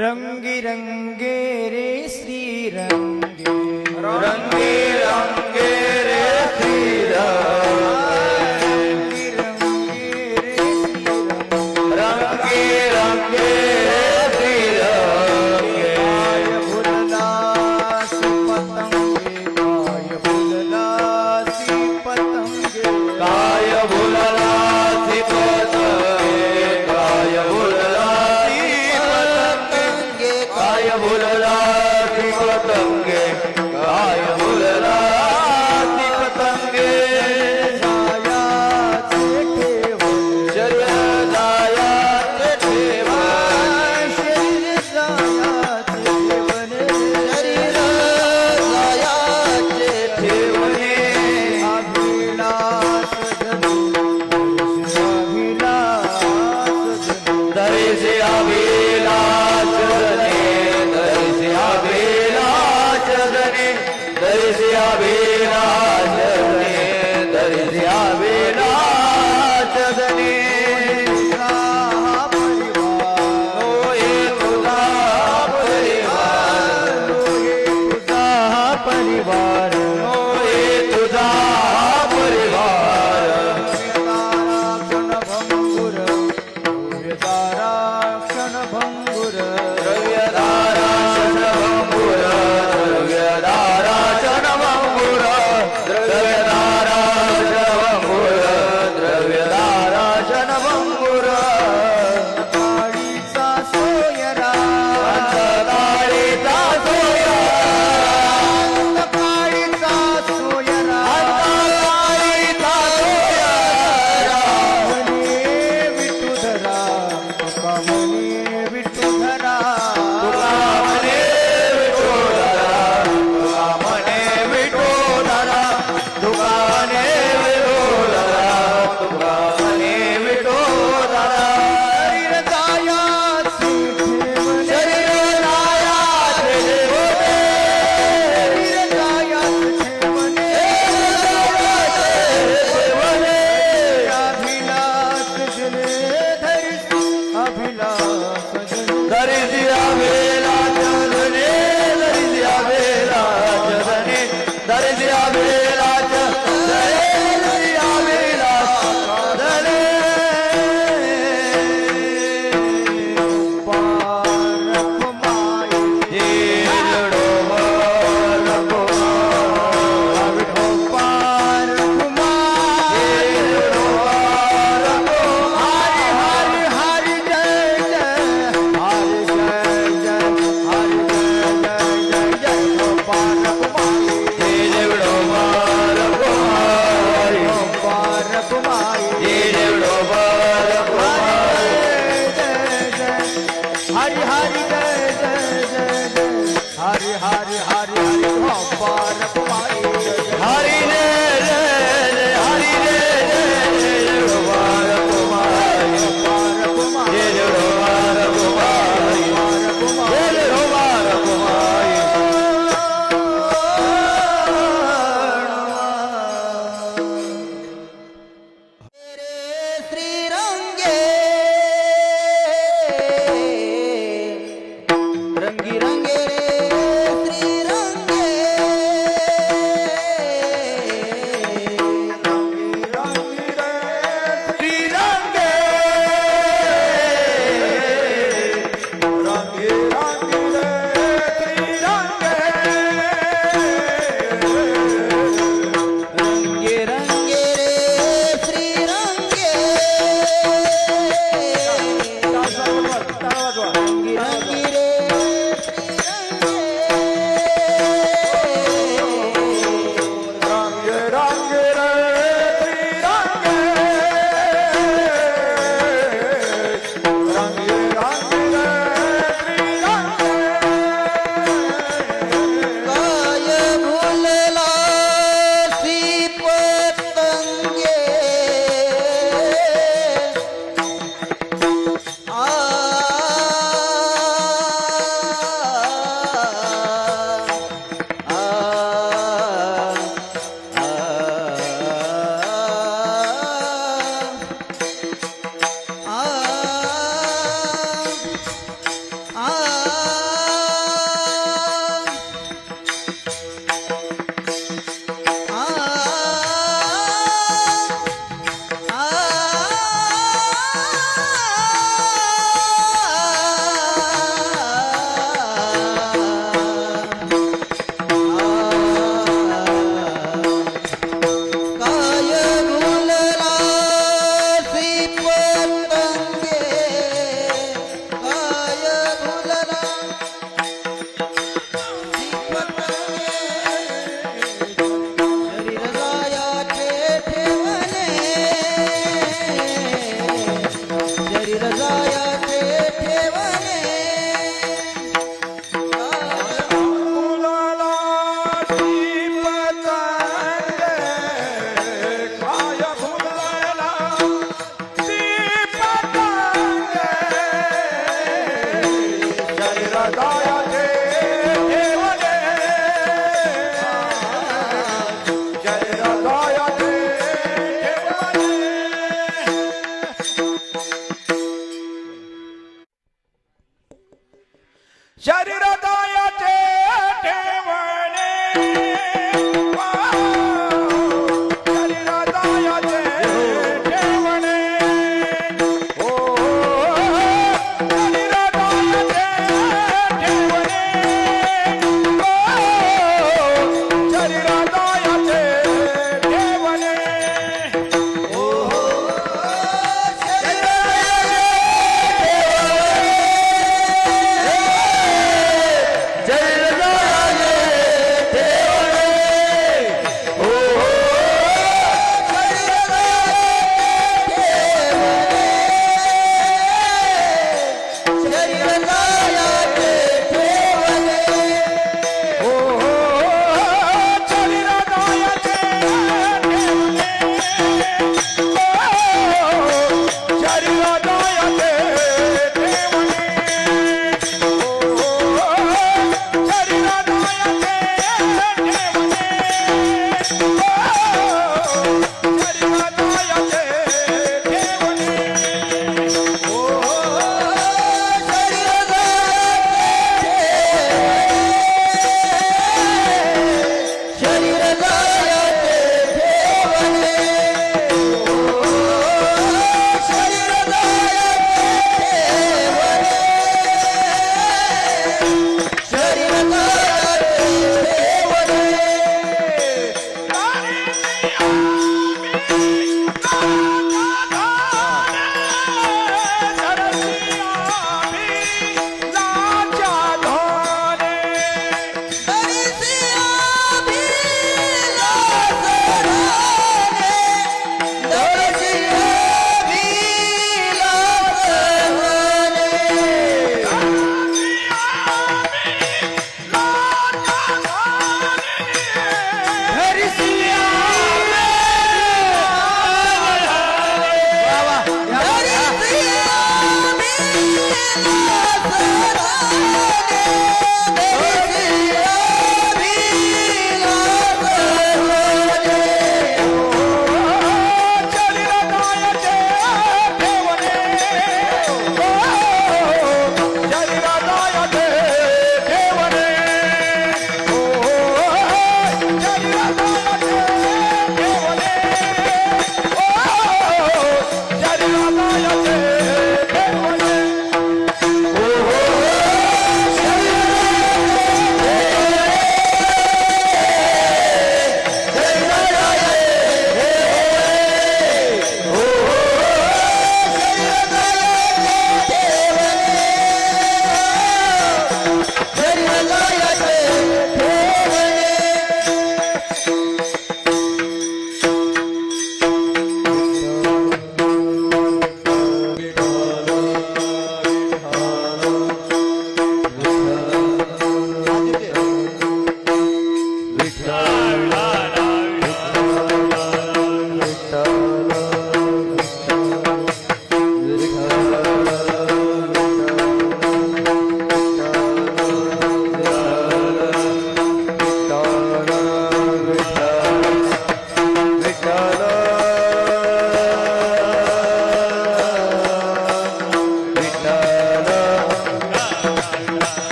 रंगी रंगे रे श्री रंगे रंगे रंगे रे श्री रंगी रंगे रे श्री रंगे रंगे श्री रंगे गाय फुलदास पतंगे गाय फुलदास पतंगे काय भुलला सी पतंगे काय भुलला सी पतंगे काय भुलला सी पतंगे काय भुलला सी पतंगे जायाचे ठेवण शरीर जायाचे ठेवण शरीर जायाचे ठेवण शरीर जायाचे ठेवणे अभिलाष जनु अभिलाष जनु दर्शे अभिलाष जने दर्शे अभिलाष जने दर्शे अभिलाष जने दर्शे अभिलाष जने होय तुझा परिवार परिवार होय तुझा परिवार क्षण भंगुर द्रव्यधारा क्षणभंगुर द्रव्यधारा क्षणभंगुर द्रव्यधारा क्षणभंगुर द्रव्यधारा क्षणभंगुर काळीचा सोयरा अंतकाळीचा सोया काळीचा सोयरा अंतकाळीचा सोया म्हणे विठुधरा तुका म्हणे विठुधरा तुला म्हणे विठोधरा तुला म्हणे विठोधरा तुला म्हणे विठोधरा तुला म्हणे विठोधरा शरीर जायाचे ठेवणे शरीर जायाचे ठेवणे शरीर जायाचे ठेवणे ठेवणे अभिलाष जने धरिस अभिलाष जने दरिद्री अभिलाष जने दरिद्री अभिलाष जने दरिद्री अभिलाष दरिद्री अभिलाष जने पारख माई जेलडो नको विठो पारख माई जेलडो नको हरि हरि हरि जय जय हरि जय जय हरि जय जय जय जय हो पारख माई जेलडो नको पारख माई जेलडो नको हरि हरि जय जय जय जय हरि हरि हरि हरि हो पारख माई हरि रे रे रे हरि रे रे रे रोवार कुमारी पारख माई रे रोवार कुमारी पारख माई रे रोवार कुमारी श्री रंगे रंगी रंगे रे श्री रंगे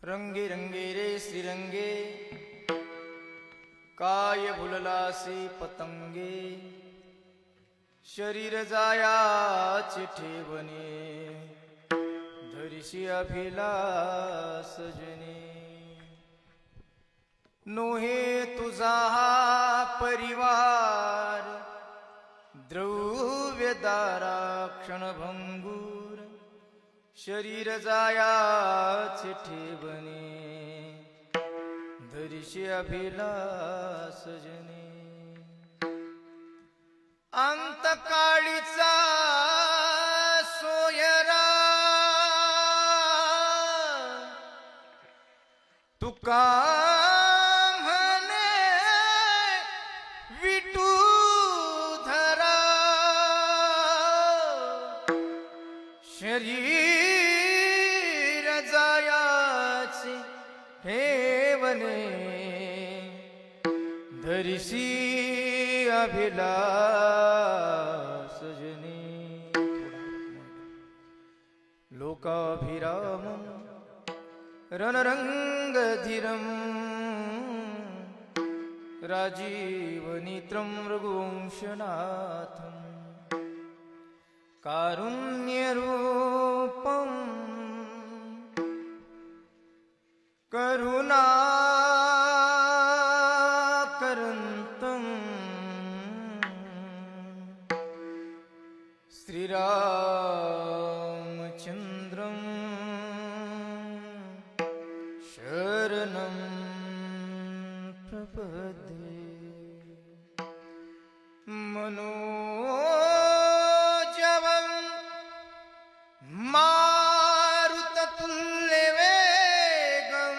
रंगे रंगे रे श्रीरंगे काय भुललासी पतंगे शरीर जायाचे ठेवणे धरिशी अभिलाष जने नोहे तुझा हा परिवार द्रव्य दारा क्षणभंगूर शरीर जायाचे ठेवणे धरिशी अभिलाष जने अंतकाळीचा सोयरा तुका म्हणे विठूधरा शरीर जायाचे ठेवणे धरिसी अभिलाष जने लोकाभिरामं रणरंगधीरं राजीवनेत्रं रघुवंशनाथं कारुण्यरूपं करुणाकरन्तं श्रीरामचन्द्रं शरणं प्रपद्ये मनोजवं मारुततुल्यवेगं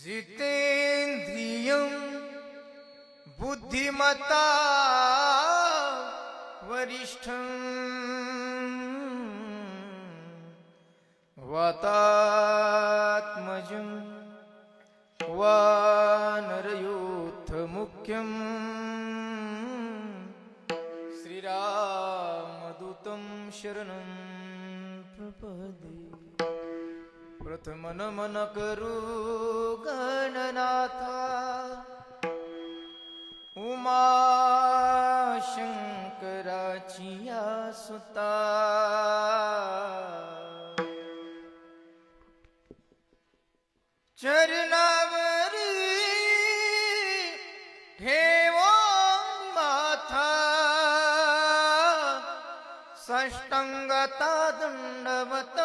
जितेन्द्रियं बुद्धिमता वरिष्ठं वातात्मजं वानरयूथमुख्यं श्रीरामदूतं शरणं प्रपद्ये प्रथम नमन करू गणनाथा उमाशंकराची या सुता चरणावरी ठेवो माथा साष्टांगता दंडवत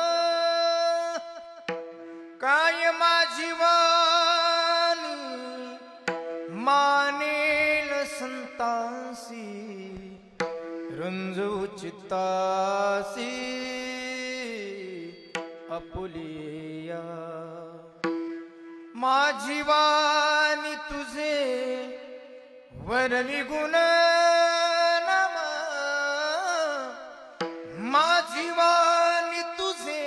काय माझी वाणी मानेल संतासी रंजू चित्तासी अपुलिया माझी वाणी तुझे वरणी गुण नाम माझी वाणी तुझे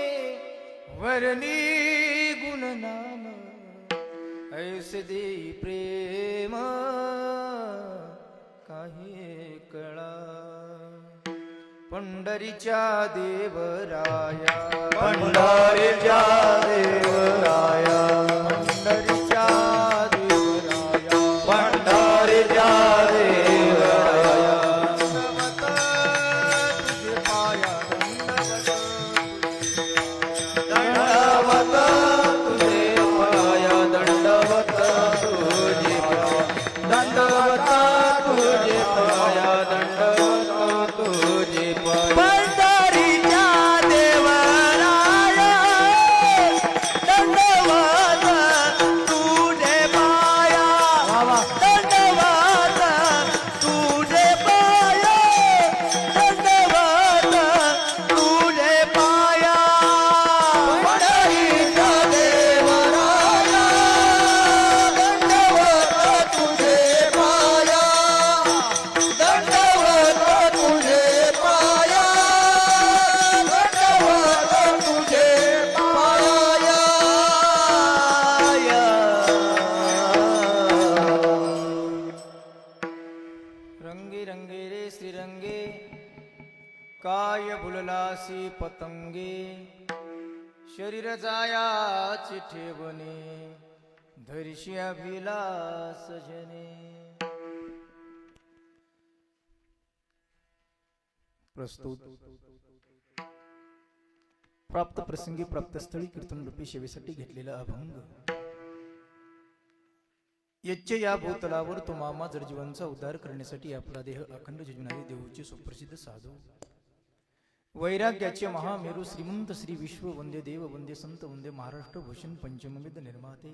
वरणी गुण नाम ऐसे दे प्रेम काही कळा पंढरीच्या देवराया पंढरीच्या देवराया पंढरीच्या देवराया पंढरीच्या देवराया दंडवत तुझे पाया दंडवत तुझे पाया दंडवत तुझे पाया दंडवत तुझे पाया दंडवत तुझे पाया पंढरीच्या देवराया दंडवत तुझे पाया दंडवत तुझे पाया दंडवत तुझे पाया पंढरीच्या देवराया दंडवत तुझे पाया दंडवत तुझे पाया दंडवत तुझे पाया रंगे रंगे रे श्रीरंगे काय भुललासी पतंगे शरीर जायाची ठेवणे धैर्षी अभिलाष जने. प्रस्तुत प्राप्त प्रसंगी प्राप्तस्थळी कीर्तन रूपी सेवेसाठी घेतलेला अभंग. यच्चे या भूतलावर तो मामा जर जीवांचा उद्धार करण्यासाठी आपला देह अखंड झिजणारे देऊचे सुप्रसिद्ध साधू वैराग्याचे महामेरू श्रीमंत श्री विश्व वंदे देव वंदे संत वंदे महाराष्ट्र भूषण पंचमवेद निर्माते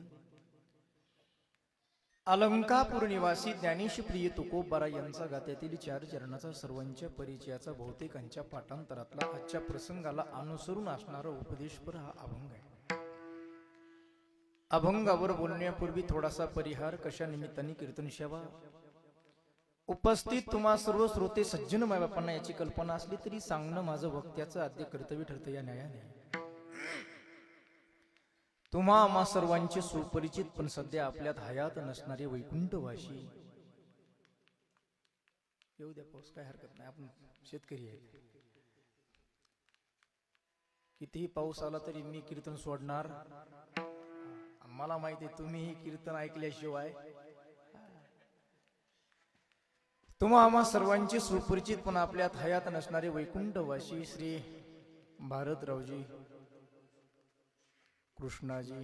अलंकापूर निवासी ज्ञानेश प्रिय तुकोबारा यांचा गात्यातील 4 चरणाचा सर्वांच्या परिचयाचा बहुतेकांच्या पाठांतरातला आजच्या प्रसंगाला अनुसरून असणारा उपदेशपर हा अभंग आहे. अभंगावर बोलण्यापूर्वी थोडासा परिहार. कशा निमित्ताने कीर्तन सेवा. उपस्थित तुम्हा सर्व श्रोते सज्जन मायबापांना याची कल्पना असली तरी सांगणं माझं वक्त्याचं आद्य कर्तव्य ठरतं या न्यायाने. तुम्हा आम्हा सर्वांचे सुपरिचित पण सध्या आपल्यात हयात नसणारे वैकुंठवासी. येऊ द्या पाऊस, काय हरकत नाही, आपण शेतकरी आहे. कितीही पाऊस आला तरी मी कीर्तन सोडणार. मला माहिती आहे तुम्ही कीर्तन ऐकल्याशिवाय. तुम्हा आम्हा सर्वांचे सुपरिचित पण आपल्यात हयात नसणारे वैकुंठवासी श्री भारतरावजी कृष्णाजी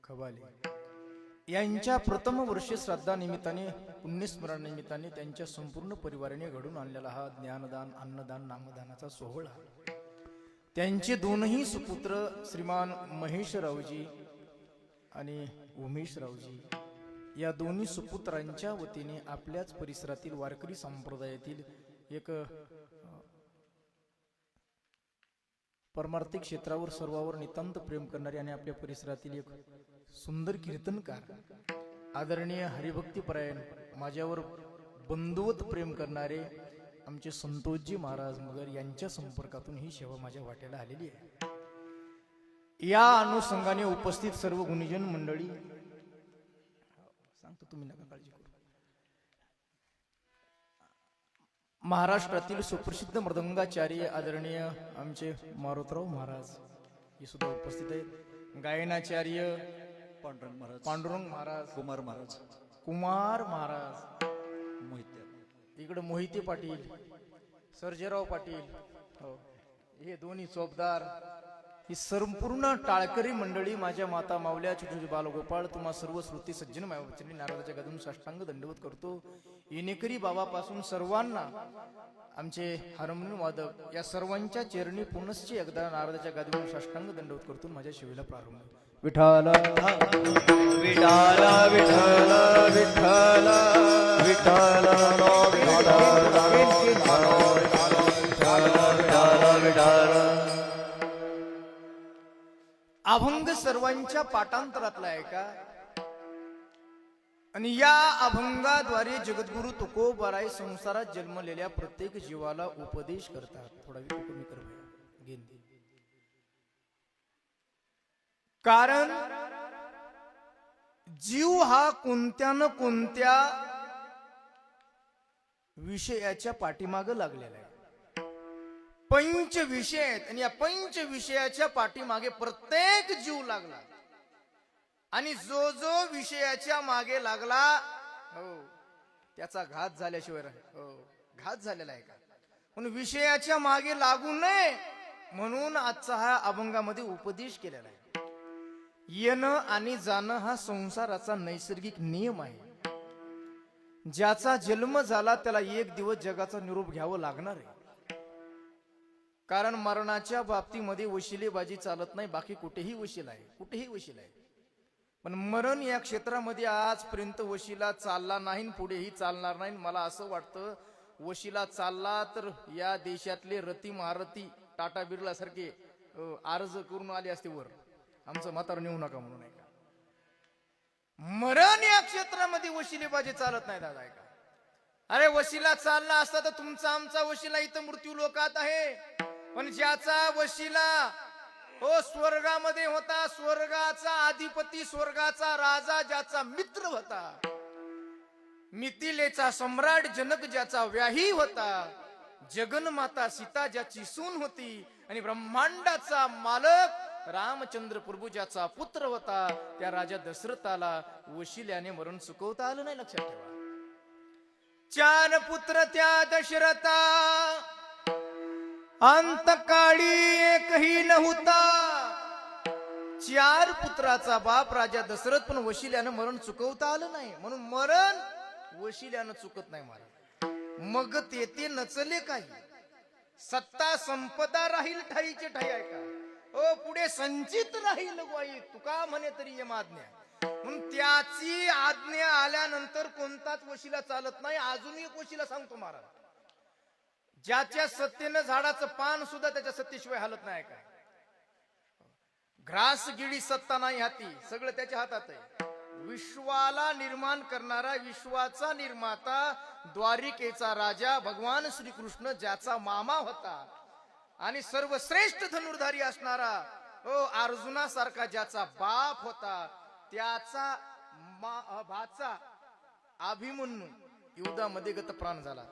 खबाले यांच्या प्रथम वर्ष श्राद्धा निमित्ताने पुण्यस्मरण निमित्ताने त्यांच्या संपूर्ण परिवाराने घडून आणलेला हा ज्ञानदान अन्नदान नामदानाचा सोहळा. त्यांचे दोनही सुपुत्र श्रीमान महेशरावजी आणि उमेशरावजी या दोन्ही सुपुत्रांच्या वतीने आपल्याच परिसरातील वारकरी संप्रदायातील एक परमार्थिक क्षेत्रावर सर्वावर नितांत प्रेम करणारे आणि आपल्या परिसरातील एक सुंदर कीर्तनकार आदरणीय हरिभक्तीपरायण माझ्यावर बंधुवत प्रेम करणारे आमचे संतोषजी महाराज मगर यांच्या संपर्कातून ही सेवा माझ्या वाट्याला आलेली आहे. या अनुषंगाने उपस्थित सर्व गुणीजन मंडळी, सांगतो तुम्ही नका काळजी करू. महाराष्ट्रातील सुप्रसिद्ध मृदंगाचार्य आदरणीय आमचे मारुतराव महाराज हे सुद्धा उपस्थित आहेत. गायनाचार्य पांडुरंग महाराज, कुमार महाराज, इकडे मोहिते पाटील, सर्जेराव पाटील, हो हे दोन्ही चोपदार, ही संपूर्ण टाळकरी मंडळी, माझ्या माता मावल्या, छोटे बालगोपाळ, तुम्हा सर्व श्रुती सज्जन मायवचनी नारदाच्या गादून साष्टांग दंडवत करतो. येणेकरी बाबापासून सर्वांना आमचे हार्मोनियम वादक या सर्वांच्या चरणी पुनश्च एकदा नारदाच्या गादीवर साष्टांग दंडवत करतो. माझ्या शिवेला प्रारंभ. विठाल विठाल विठाल विठाल विठाल अभंग सर्वांच्या पाठांतरातला आहे का? आणि या अभंगाद्वारे जगद्गुरु तुकोबाराय संसारात जन्मलेल्या प्रत्येक जीवाला उपदेश करतात. थोडा वेळ कमी कर घेन. कारण जीव हा कोणत्या न कोणत्या विषयाच्या पाठीमागे लागलेला आहे. पंच विषय आहेत आणि या पंच विषयाच्या पाठीमागे प्रत्येक जीव लागला. आणि जो जो विषयाच्या मागे लागला, हो त्याचा घात झाल्याशिवाय घात झालेला आहे का? म्हणून विषयाच्या मागे लागू नये म्हणून आजचा हा अभंगामध्ये उपदेश केलेला आहे. येणं आणि जाणं हा संसाराचा नैसर्गिक नियम आहे. ज्याचा जन्म झाला त्याला एक दिवस जगाचा निरोप घ्यावं लागणार आहे. कारण मरणाच्या बाबतीमध्ये वशिलेबाजी चालत नाही. बाकी कुठेही वशील आहे, कुठेही वशील आहे. पण मरण या क्षेत्रामध्ये आजपर्यंत वशिला चालला नाही, पुढेही चालणार नाही. मला असं वाटतं वशिला चालला तर या देशातले रती महारथी टाटा बिर्ला सारखे अर्ज करून आले असते वर, आमचं म्हातारं नेऊ नका म्हणून. आहे का? मरण या क्षेत्रामध्ये वशिलेबाजी चालत नाही दादा. आहे का? अरे वशिला चालला असता तर तुमचा आमचा वशिला इथं मृत्यू लोकात आहे. पण ज्याचा वशिला हो स्वर्गामध्ये होता, स्वर्गाचा अधिपती, स्वर्गाचा राजा, ज्याचा मित्र होता, मिथिलेचा सम्राट जनक ज्याचा व्याही होता, जगन्माता सीता ज्याची सून होती, आणि ब्रह्मांडाचा मालक रामचंद्र प्रभू ज्याचा पुत्र होता त्या राजा दशरथाला वशिल्याने मरण चुकवता आलं नाही. लक्षात ठेवा. 4 पुत्र त्या दशरथा, अंतकाळी एकही नव्हता. 4 पुत्राचा बाप राजा दशरथ, पण वशिल्यानं मरण चुकवता आलं नाही. म्हणून मरण वशिल्यानं चुकत नाही महाराज. मग तेथे नचले काही, सत्ता संपदा राहील ठाईचे ठाई. आहे का ओ पुढे संचित राहील गोई, तुका म्हणे तरी ये आज्ञा. म्हणून त्याची आज्ञा आल्यानंतर कोणताच वशिला चालत नाही. अजून एक वशिला सांगतो महाराज, ज्याच्या सत्तेनं झाडाचं पान सुद्धा त्याच्या सत्तेशिवाय हालत नाही. का घ्रास गिळी सत्ता नाही हाती, सगळं त्याच्या हातात आहे. विश्वाला निर्माण करणारा, विश्वाचा निर्माता, द्वारिकेचा राजा भगवान श्रीकृष्ण ज्याचा मामा होता आणि सर्वश्रेष्ठ धनुर्धारी असणारा अर्जुनासारखा ज्याचा बाप होता, त्याचा भाचा अभिमन्यू युद्धामध्ये गतप्राण झाला.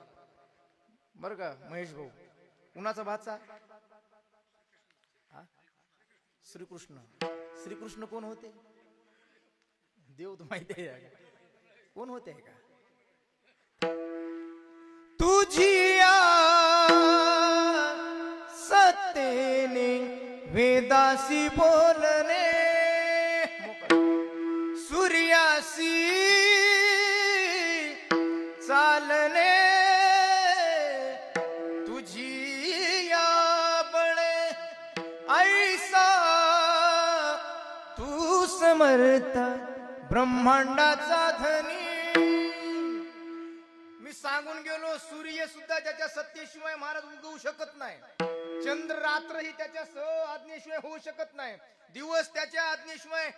बर का महेश भाऊ, कुणाचा भाचा? श्रीकृष्ण. श्रीकृष्ण कोण होते? देव तर माहिती आहे कोण होते का? तुझी सत्तेने वेदासी बोलणे, सूर्यासी चालणे, तुझी या बळे ऐसा तू समर्थ ब्रह्मांडाचा धनी. मी सांगून गेलो, सूर्य सुद्धा ज्याच्या सत्तेशिवाय महाराज उगवू शकत नाही. चंद्र रात्र ही त्याच्या आज्ञेशिवाय होऊ शकत नाही. दिवस त्याच्या आज्ञेशिवाय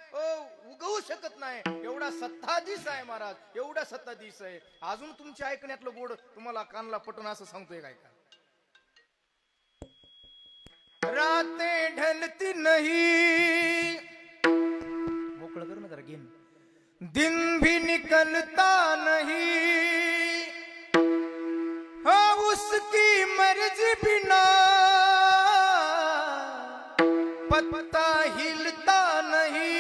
उगवू शकत नाही. एवढा सत्ताधीश आहे महाराज, एवढा सत्ताधीश आहे. अजून तुमच्या ऐकण्यातलं गोड तुम्हाला कानला पटून असं सांगतोय काय का? राते ढलती नहीं, मोकळं कर ना जरा घेन. दिन भी निकलता नहीं, हाँ उसकी मर्जी बिना पत्ता हिलता नहीं,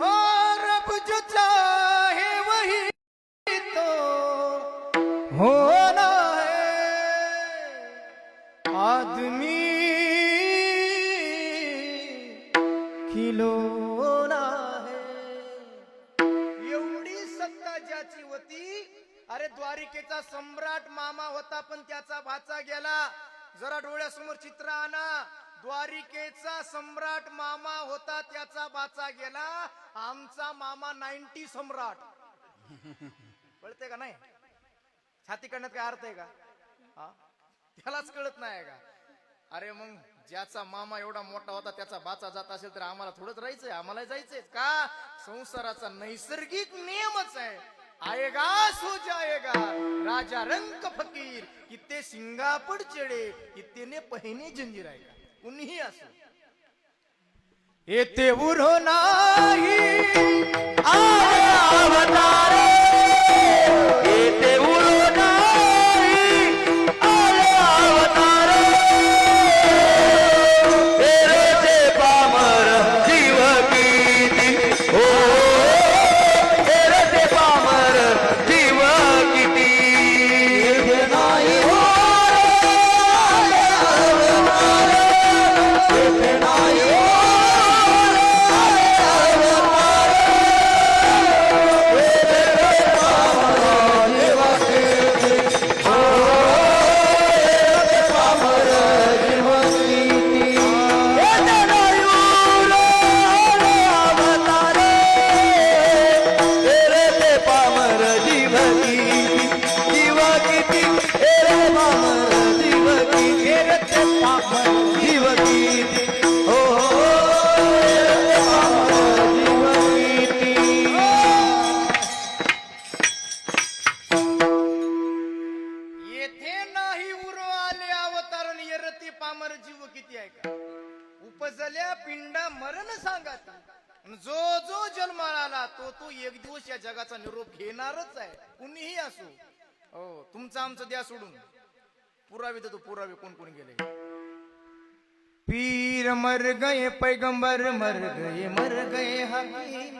और अब जो चाहे वही तो होना है. आदमी खिलौना है. एवढी सत्ता ज्याची होती. अरे द्वारिकेचा सम्राट मामा होता, पण त्याचा भाचा गेला. जरा डोळ्यासमोर चित्र आणा. द्वारिकेचा सम्राट मामा होता, त्याचा भाचा गेला. आमचा मामा 90 सम्राट. कळते का नाही? छाती करण्यात काय अर्थ आहे का? त्यालाच कळत नाही का? अरे मग ज्याचा मामा एवढा मोठा होता त्याचा बाचा जात असेल तर आम्हाला थोडंच राहायचंय? आम्हाला जायचंय का? संसाराचा नैसर्गिक नियमच आहे. आएगा सो जाएगा. राजा रंक फकीर, कितने सिंगापड चढे, कितने पहिने जंजीर. आहे का? कुणीही असो, येते उरो नाही अवतार, येते उरो नाही अवतार. तेरे से पामर जीव किती, हो तेरे से पामर जीव किती. नाही हो नाही हो. उपजल्या पिंडा मरण सांगात. जो जो जन्माला आला तो एक दिवस या जगाचा निरोप घेणारच आहे, कुणीही असो. हो, तुमचं आमचं द्या सोडून. पुरावे देतो, पुरावे कोण कोण गेले. पीर पीर मर गए, पैगंबर मर गए हकीम।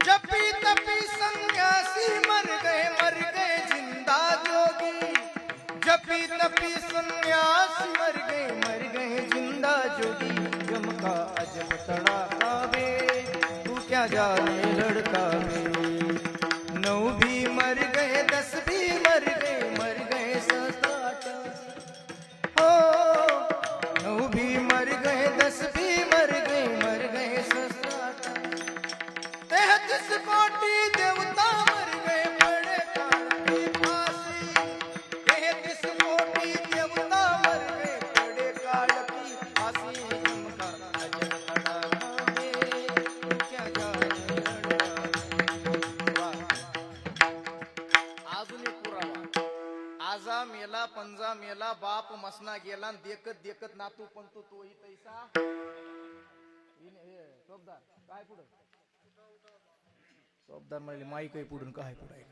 जपी तपी सन्यासी मर गए जिंदा जोगी। जपी तपी सन्यासी मर गए जिंदा जोगी। गम का अजब तड़ाका वे, तू क्या जाने लड़का वे। 9 भी मर गए, 10 भी मर गए 7 8 हो। 9 भी मर गए, 10 भी मर गए 7 8 33 कोटि देवता मर गए पड़े काल की फांसी। 33 कोटि देवता मर गए पड़े काल की फांसी। उनका अजब तड़ाका वे, क्या जाने लड़का। अजून एक पुरावा। आजा मेला पंजा मेला, बाप मसना गेला, देखत देखत नातू पंतू तोही तैसा। चोपदार काय पुढं, चोपदार म्हणले माई काही पुढून काय पुढे।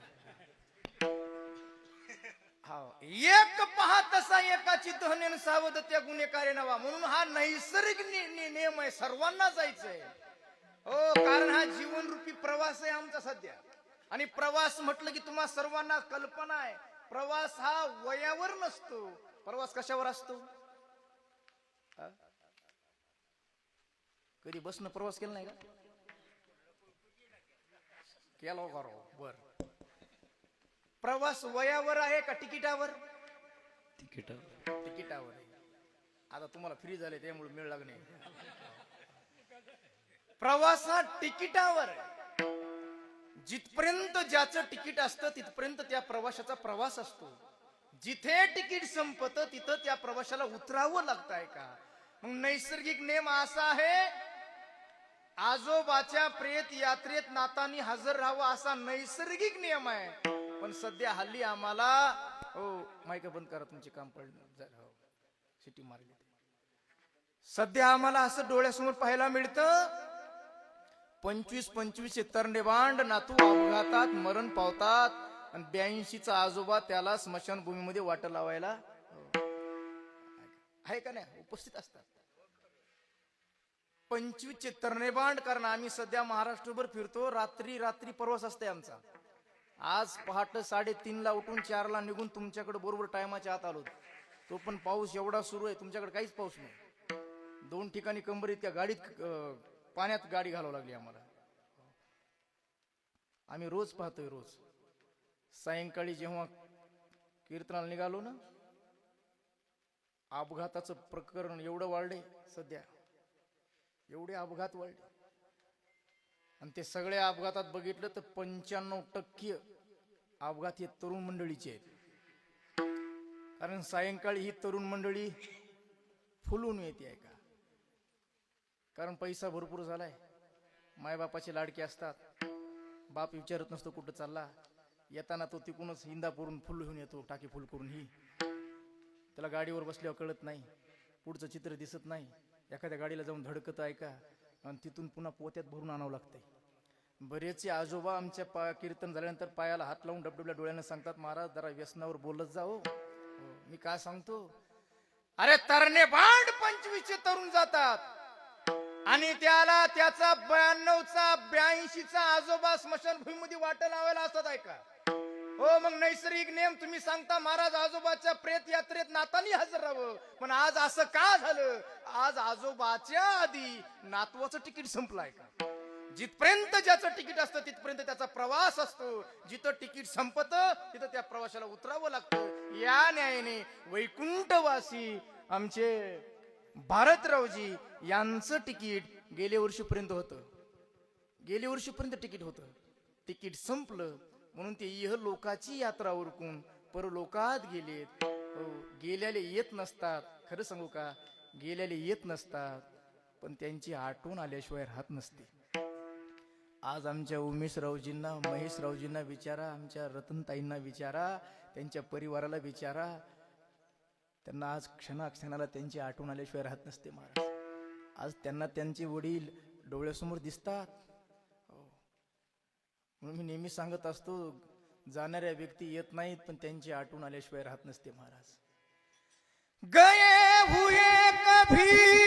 हा एक पहा तसा एकाची दहनेन सावध त्या गुन्हेगारी नवा। म्हणून हा नैसर्गिक नियम आहे, सर्वांना जायचंय हो। कारण हा जीवनरूपी प्रवास आहे आमचा सध्या। आणि प्रवास म्हटलं की तुम्हा सर्वांना कल्पना आहे, प्रवास हा वयावर नसतो, प्रवास कशावर असतो। कधी बसनं प्रवास केला नाही का? केला करो बर। प्रवास वयावर आहे का तिकिटावर? तिकिटावर आहे। आता तुम्हाला फ्री झाले त्यामुळे मिळ लागणे। प्रवास हा तिकिटावर आहे। जिथपर्यंत ज्याचं तिकीट असतं तिथपर्यंत त्या प्रवाशाचा प्रवास असतो। जिथे तिकीट संपतं तिथं त्या प्रवाशाला उतरावं लागतंय का? मग नैसर्गिक नियम असा आहे, आजोबाच्या प्रेत यात्रेत नातानी हजर राहावं असा नैसर्गिक नियम आहे। पण सध्या हल्ली आम्हाला हो माईक बंद करा, तुमचे काम पडलं सिटी मारली। सध्या आम्हाला असं डोळ्यासमोर पाहायला मिळतं, 25-25 तरंडेबांड नातू अपघातात मरण पावतात आणि 82चा आजोबा त्याला स्मशानभूमीमध्ये वाट लावायला आहे का नाही उपस्थित असतात। 25चे तरंडेबांड, कारण आम्ही सध्या महाराष्ट्रभर फिरतो, रात्री रात्री प्रवास असते आमचा। आज पहाटे 3:30ला उठून 4ला निघून तुमच्याकडे बरोबर टायमाच्या आत आलो। तो पण पाऊस एवढा सुरू आहे, तुमच्याकडे काहीच पाऊस नाही। 2 ठिकाणी कंबर इतक्या गाडीत पाण्यात गाडी घालावं लागली आम्हाला। आम्ही रोज पाहतोय, रोज सायंकाळी जेव्हा कीर्तनाला निघालो ना, अपघाताचं प्रकरण एवढं वाढले सध्या, एवढे अपघात वाढले। आणि ते सगळ्या अपघातात बघितलं तर 95% अपघात हे तरुण मंडळीचे आहेत। कारण सायंकाळी ही तरुण मंडळी फुलून येते आहे का? कारण पैसा भरपूर झालाय, मायबापाचे लाडके असतात, बाप विचारत नसतो कुठं चालला। येताना तो तिकूनच इंदापूरून फुल घेऊन येतो, टाकी फुल करून। ही त्याला गाडीवर बसल्यावर कळत नाही, पुढचं चित्र दिसत नाही, एखाद्या गाडीला जाऊन धडकत आहे का, आणि तिथून पुन्हा पोत्यात भरून आणावं लागतंय। बरेचसे आजोबा आमच्या कीर्तन झाल्यानंतर पायाला हात लावून डबडबल्या डोळ्यानं सांगतात, महाराज जरा व्यसनावर बोलत जाओ। मी काय सांगतो, अरे तरणे भांड 25चे तरुण जातात आणि त्याला त्याचा 92चा 82चा आजोबा स्मशानभूमीमध्ये वाट लावायला असतात आहे का? हो मग नैसर्गिक नियम तुम्ही सांगता महाराज आजोबाच्या प्रेत यात्रेत नातानी हजर राहावं, पण आज असं का झालं? आज आजोबाच्या आधी नातवाचं तिकीट संपलंय का? जिथपर्यंत ज्याचं तिकीट असतं तिथपर्यंत त्याचा प्रवास असतो, जिथं तिकीट संपतं तिथं त्या प्रवाशाला उतरावं लागतं। या न्यायाने वैकुंठवासी आमचे भारतरावजी यांचं तिकीट गेल्या वर्षीपर्यंत होतं, गेल्या वर्षीपर्यंत तिकीट होतं, तिकीट संपलं म्हणून ते इह लोकाची यात्रा उरकून परलोकात गेलेत। गेल्याले येत नसतात, खरं सांगू का, गेल्याले येत नसतात, पण त्यांची आठवण आल्याशिवाय राहत नसते। आज आमच्या उमेशरावजींना, महेशरावजींना विचारा, आमच्या रतनताईंना विचारा, त्यांच्या परिवाराला विचारा, त्यांना आज क्षणाक्षणाला त्यांची आठवण आल्याशिवाय राहत नसते महाराज। आज त्यांना त्यांचे वडील डोळ्यासमोर दिसतात। म्हणून मी नेहमी सांगत असतो, जाणाऱ्या व्यक्ती येत नाहीत, पण त्यांची आठवण आल्याशिवाय राहत नसते महाराज। गए हुए कभी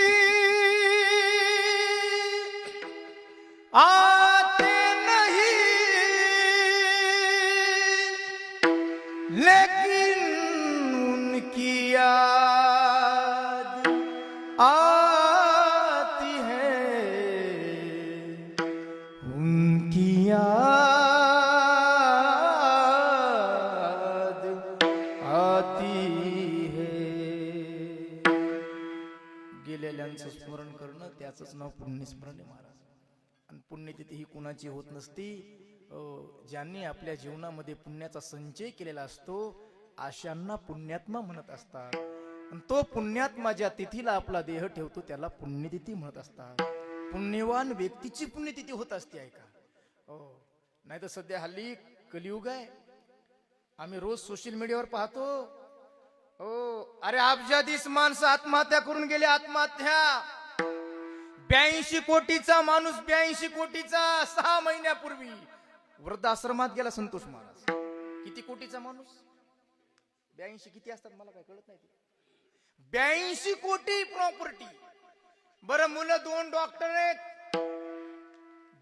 आती है उनकी याद आती है. गेलेल्यांचं स्मरण करणं त्याचंच नाव पुण्यस्मरण आहे महाराज. आणि पुण्यतिथी ही कुणाची होत नसती. ज्यांनी आपल्या जीवनामध्ये पुण्याचा संचय केलेला असतो अशांना पुण्यात्मा म्हणत असतात. आणि तो पुण्यात्मा ज्या तिथीला आपला देह ठेवतो त्याला पुण्यतिथी म्हणत असतात. पुण्यवान व्यक्तीची पुण्यतिथी होत असते ऐका. नाही तर सध्या हल्ली कलियुग आहे. आम्ही रोज सोशल मीडियावर पाहतो. अरे अब्जाधीश माणसं आत्महत्या करून गेले. आत्महत्या 82 कोटीचा माणूस 82 कोटीचा 6 महिन्यापूर्वी वृद्धाश्रमात गेला संतोष महाराज. किती कोटीचा माणूस? 82 किती असतात मला काय कळत नाही. 82 कोटी प्रॉपर्टी. बरं मुलं 2 डॉक्टर आहेत.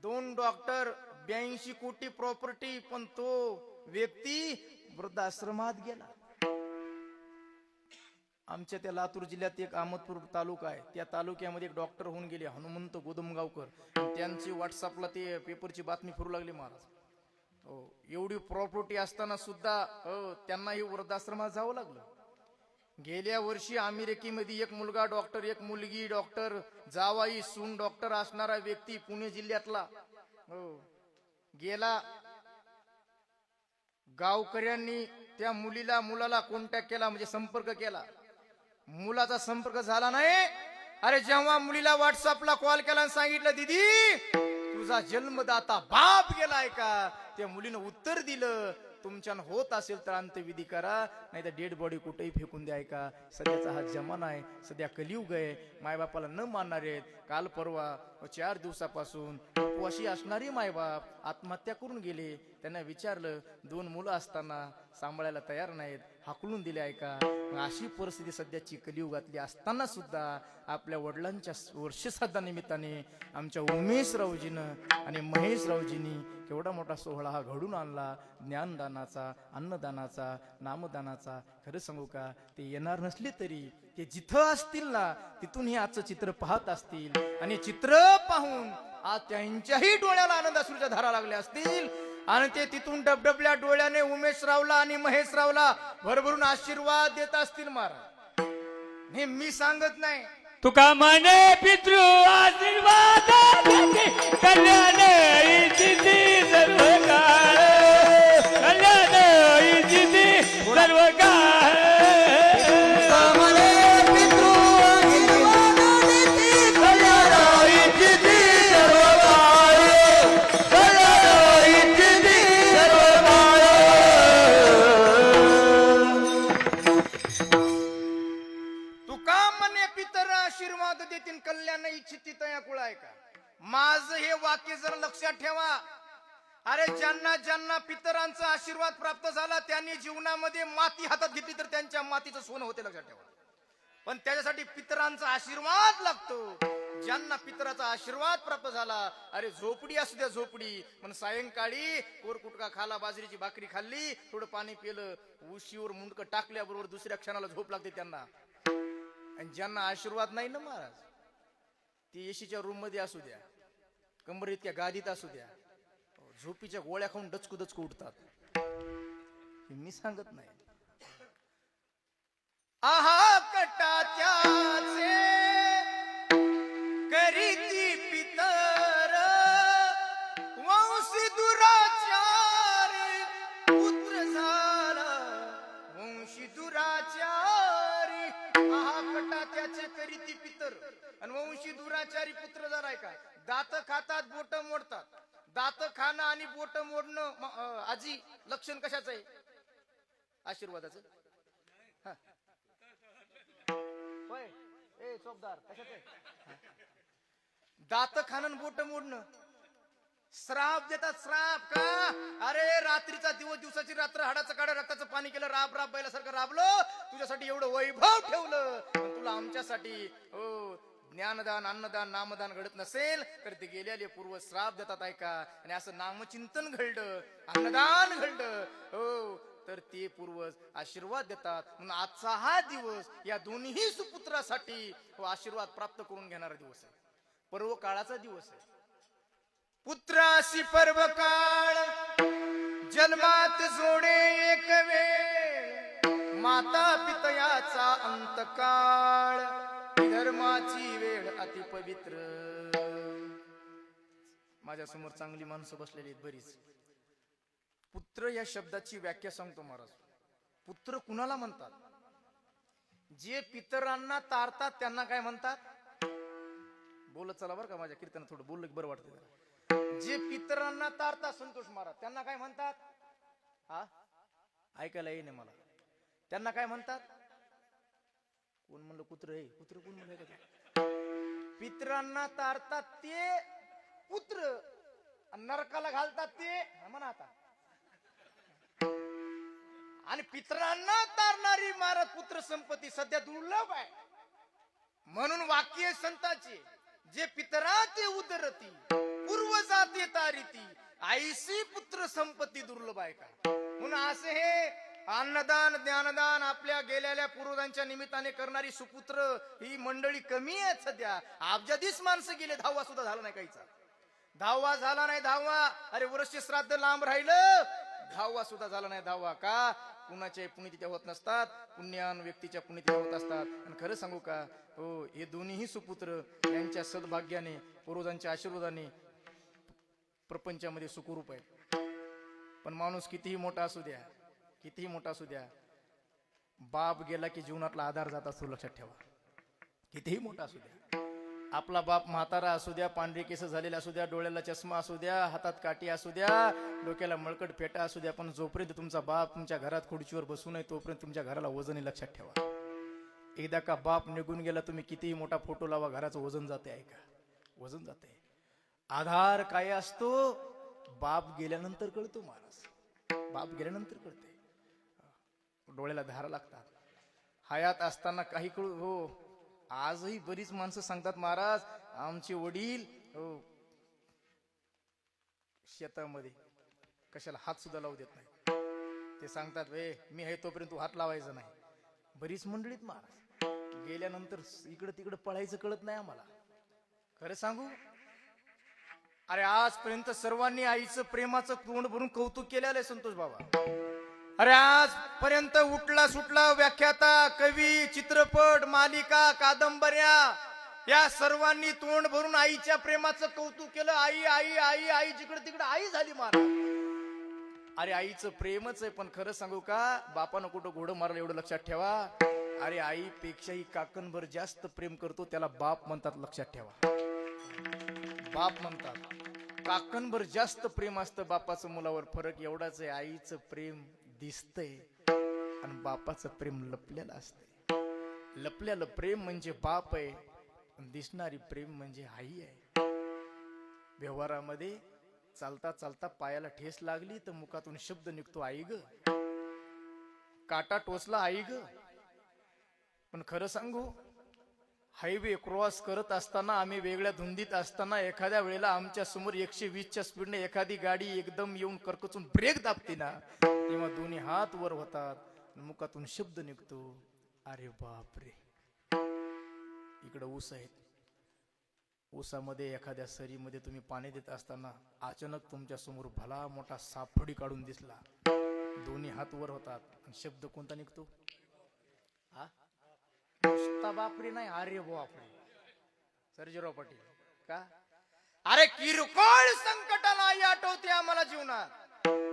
2 डॉक्टर 82 कोटी प्रॉपर्टी. पण तो व्यक्ती वृद्धाश्रमात गेला. आमच्या त्या लातूर जिल्ह्यात एक अहमदपूर तालुका आहे. त्या तालुक्यामध्ये एक डॉक्टर होऊन गेले हनुमंत गोदमगावकर. त्यांची व्हॉट्सअपला ते पेपरची बातमी फिरू लागली महाराज. एवढी प्रॉपर्टी असताना सुद्धा त्यांनाही वृद्धाश्रमात जावं लागलं. गेल्या वर्षी अमेरिकेमध्ये एक मुलगा डॉक्टर, एक मुलगी डॉक्टर, जावाई सून डॉक्टर असणारा व्यक्ती पुणे जिल्ह्यातला गेला. गावकऱ्यांनी त्या मुलाला कॉन्टॅक्ट केला, म्हणजे संपर्क केला. मुलाचा संपर्क झाला नाही. अरे जेव्हा मुलीला व्हॉट्सअपला कॉल केला आणि सांगितलं दीदी तुझा जन्मदाता बाप गेलाय का, त्या मुलीनं उत्तर दिलं तुमच्यानं होत असेल तर अंत्यविधी करा, नाही तर डेड बॉडी कुठेही फेकून द्याय का. सध्याचा हा जमाना आहे. सध्या कलियुग आहे. मायबापाला न मानणारे आहेत. काल परवा 4 दिवसापासून उपवाशी असणारी मायबाप आत्महत्या करून गेले. त्यांना विचारलं 2 मुलं असताना सांभाळायला तयार नाहीत, हाकलून दिले आहे का. अशी परिस्थिती सध्याची कलियुगातली असताना सुद्धा आपल्या वडिलांच्या वर्षश्राद्धा निमित्ताने आमच्या उमेशरावजीनं आणि महेशरावजींनी केवढा मोठा सोहळा हा घडून आणला. ज्ञानदानाचा, अन्नदानाचा, नामदानाचा. खरं सांगू का, ते येणार नसले तरी ते जिथं असतील ना तिथून हे आजचं चित्र पाहत असतील. आणि चित्र पाहून आज त्यांच्याही डोळ्याला आनंदाश्रूच्या धारा लागल्या असतील. आणि ते तिथून डबडबल्या डोळ्याने उमेशरावला आणि महेशरावला भरभरून आशीर्वाद देत असतील महाराज. हे मी सांगत नाही. तुका म्हणे पितृ आशीर्वाद कल्याण इच्छिती सर्व काळ, कल्याण इच्छिती सर्व काळ. आशीर्वाद देतील कल्याण इच्छिती तया कुळ आहे का. माझं हे वाक्य जर लक्षात ठेवा. अरे ज्यांना ज्यांना पितरांचा आशीर्वाद प्राप्त झाला त्यांनी जीवनामध्ये माती हातात घेतली तर त्यांच्या मातीचं सोनं होते, लक्षात ठेवा. पण त्याच्यासाठी पितरांचा आशीर्वाद लागतो. ज्यांना पितराचा आशीर्वाद प्राप्त झाला, अरे झोपडी असू द्या झोपडी, पण सायंकाळी कोरकुटका खाला, बाजरीची भाकरी खाल्ली, थोडं पाणी पिलं, उशीवर मुंडकं टाकल्याबरोबर दुसऱ्या क्षणाला झोप लागते त्यांना. आणि ज्यांना आशीर्वाद नाही ना महाराज, ती एसीच्या रूम मध्ये असू द्या, कंबर इतक्या गादीत असू द्या, झोपीच्या गोळ्या खाऊन डचकू डचकू उठतात. मी सांगत नाही. आहा कटाच्याचे करीती पितर, वंशी दुराचारी पुत्र झाला, वंशी दुराचारी. आहा कटाच्याचे करीती पितर आणि वंशी दुराचारी पुत्र झालाय का. दात खातात, बोट मोडतात. दात खाणं आणि बोट मोडणं आजी लक्षण कशाचं आहे? आशीर्वादाचं. ए चोपदार कशाचं आहे? दात खाणं बोट मोडणं. श्राप देतात. श्राप का? अरे रात्रीचा दिवस, दिवसाची रात्र, हाडाचं काढा, रक्ताचं पाणी केलं, राब राब बैलासारखं राबलो, तुझ्यासाठी एवढं वैभव ठेवलं, तुला आमच्यासाठी ज्ञानदान, अन्नदान, नामदान घडत नसेल तर ते गेलेले पूर्व श्राप देतात ऐका. आणि असं नामचिंतन घडलं, अन्नदान घडलं, तर ते पूर्वज आशीर्वाद देतात. म्हणून आजचा हा दिवस या दोन्ही सुपुत्रासाठी आशीर्वाद प्राप्त करून घेणारा दिवस आहे. पर्व काळाचा दिवस आहे. पुत्राशी पर्व काळ जन्मात जोडे एक वेळ, माता पितयाचा अंतकाळ, धर्माची वेळ अति पवित्र. माझ्या समोर चांगली माणसं बसलेली आहेत बरीच. पुत्र या शब्दाची व्याख्या सांगतो महाराज. पुत्र कुणाला म्हणतात? जे पितरांना तारतात त्यांना काय म्हणतात? बोलत चला बरं का, माझ्या कीर्तनात थोडं बोललं की बरं वाटतं. जे पितरांना तारतात संतोष महाराज त्यांना काय म्हणतात? हा, ऐकायला येईन मला. त्यांना काय म्हणतात? कोण म्हणलं कुत्र आहे? कुत्र कोण म्हणलं का? पितरांना तारतात ते पुत्र, नरकाला घालतात ते म्हणा आता. आणि पितरांना तारणारी महाराज पुत्र संपत्ती सध्या दुर्लभ आहे. म्हणून वाक्य संतांचे, जे पितराते उदरती पूर्वजाते तारिती, आईसी पुत्र संपत्ती दुर्लभ आहे का. म्हणून असे हे अन्नदान ज्ञानदान आपल्या गेलेल्या पूर्वजांच्या निमित्ताने करणारी सुपुत्र ही मंडळी कमी आहेत सध्या. अब्जाधीश माणसं गेले, 10वा सुद्धा झाला नाही काहीचा. 10वा झाला नाही 10वा. अरे वर्ष श्राद्ध लांब राहिलं, 10वा सुद्धा झाला नाही 10वा. का? कुणाच्या पुण्यतिथ्या होत नसतात, पुण्यान व्यक्तीच्या पुण्यतिथ्या होत असतात. आणि खरं सांगू का, हो, हे दोन्ही सुपुत्र यांच्या सद्भाग्याने पूर्वजांच्या आशीर्वादाने प्रपंचामध्ये सुखरूप आहेत. पण माणूस कितीही मोठा असू द्या, कितीही मोठा असू द्या, बाप गेला की जीवनातला आधार जात असतो, लक्षात ठेवा. कितीही मोठा असू द्या, आपला बाप म्हातारा असू द्या, पांढरे केस झालेला असू द्या, डोळ्याला चष्मा असू द्या, हातात काठी असू द्या, डोक्याला मळकट फेटा असू द्या, पण जोपर्यंत तुमचा बाप तुमच्या घरात खुर्चीवर बसू नये तोपर्यंत तुमच्या घराला वजन आहे, लक्षात ठेवा. एकदा का बाप निघून गेला, तुम्ही कितीही मोठा फोटो लावा, घराचं वजन जाते. आहे का? वजन जाते. आधार काय असतो? बाप गेल्यानंतर कळतो महाराज. बाप गेल्यानंतर कळते. डोळ्याला धारा लागतात. हयात असताना काही कळू. हो, आजही बरीच माणसं सांगतात, महाराज आमचे वडील हो शेतामध्ये कशाला हात सुद्धा लावू देत नाही. ते सांगतात, मी आहे तोपर्यंत तू हात लावायचा नाही. बरीच मंडळीत महाराज गेल्यानंतर इकडं तिकडं पळायचं कळत नाही आम्हाला. खरं सांगू, अरे आजपर्यंत सर्वांनी आईचं प्रेमाचं तोंड भरून कौतुक केलेलं आहे संतोष बाबा. अरे आजपर्यंत उठला सुटला व्याख्याता, कवी, चित्रपट, मालिका, कादंबऱ्या या सर्वांनी तोंड भरून आईच्या प्रेमाचं कौतुक केलं. आई आई आई आई, जिकडे तिकडे आई झाली महाराज. अरे आईचं प्रेमच आहे. पण खरं सांगू का, बापानं कुठं घोडं मारलं एवढं लक्षात ठेवा. अरे आईपेक्षाही काकणभर जास्त प्रेम करतो त्याला बाप म्हणतात, लक्षात ठेवा. बाप म्हणतात. काकणभर जास्त प्रेम असतं बापाचं मुलावर. फरक एवढाच आहे, आईचं प्रेम दिसतंय आणि बापाचं प्रेम लपलेलं असतंय. लपलेलं प्रेम म्हणजे बाप आहे, दिसणारी प्रेम म्हणजे आई आहे. व्यवहारामध्ये चालता चालता पायाला ठेस लागली तर मुखातून शब्द निघतो, आई ग. काटा टोचला, आई ग. पण खरं सांगू, हायवे क्रॉस करत असताना, आम्ही वेगळ्या धुंदीत असताना एखाद्या वेळेला आमच्या समोर 120च्या स्पीडने एखादी गाडी एकदम येऊन करकचून ब्रेक दाबते ना, तेव्हा दोन्ही हात वर होतात, मुखातून शब्द निघतो, अरे बापरे. इकडं ऊस आहेत, ऊसामध्ये एखाद्या सरीमध्ये तुम्ही पाणी देत असताना अचानक तुमच्या समोर भला मोठा सापडी काढून दिसला, दोन्ही हात वर होतात आणि शब्द कोणता निघतो? हा, नुसता बापरे नाही, अरे बापरे. सर्जेराव पाटील का? अरे किरकोळ संकटाला आई आठवते आम्हाला जीवनात,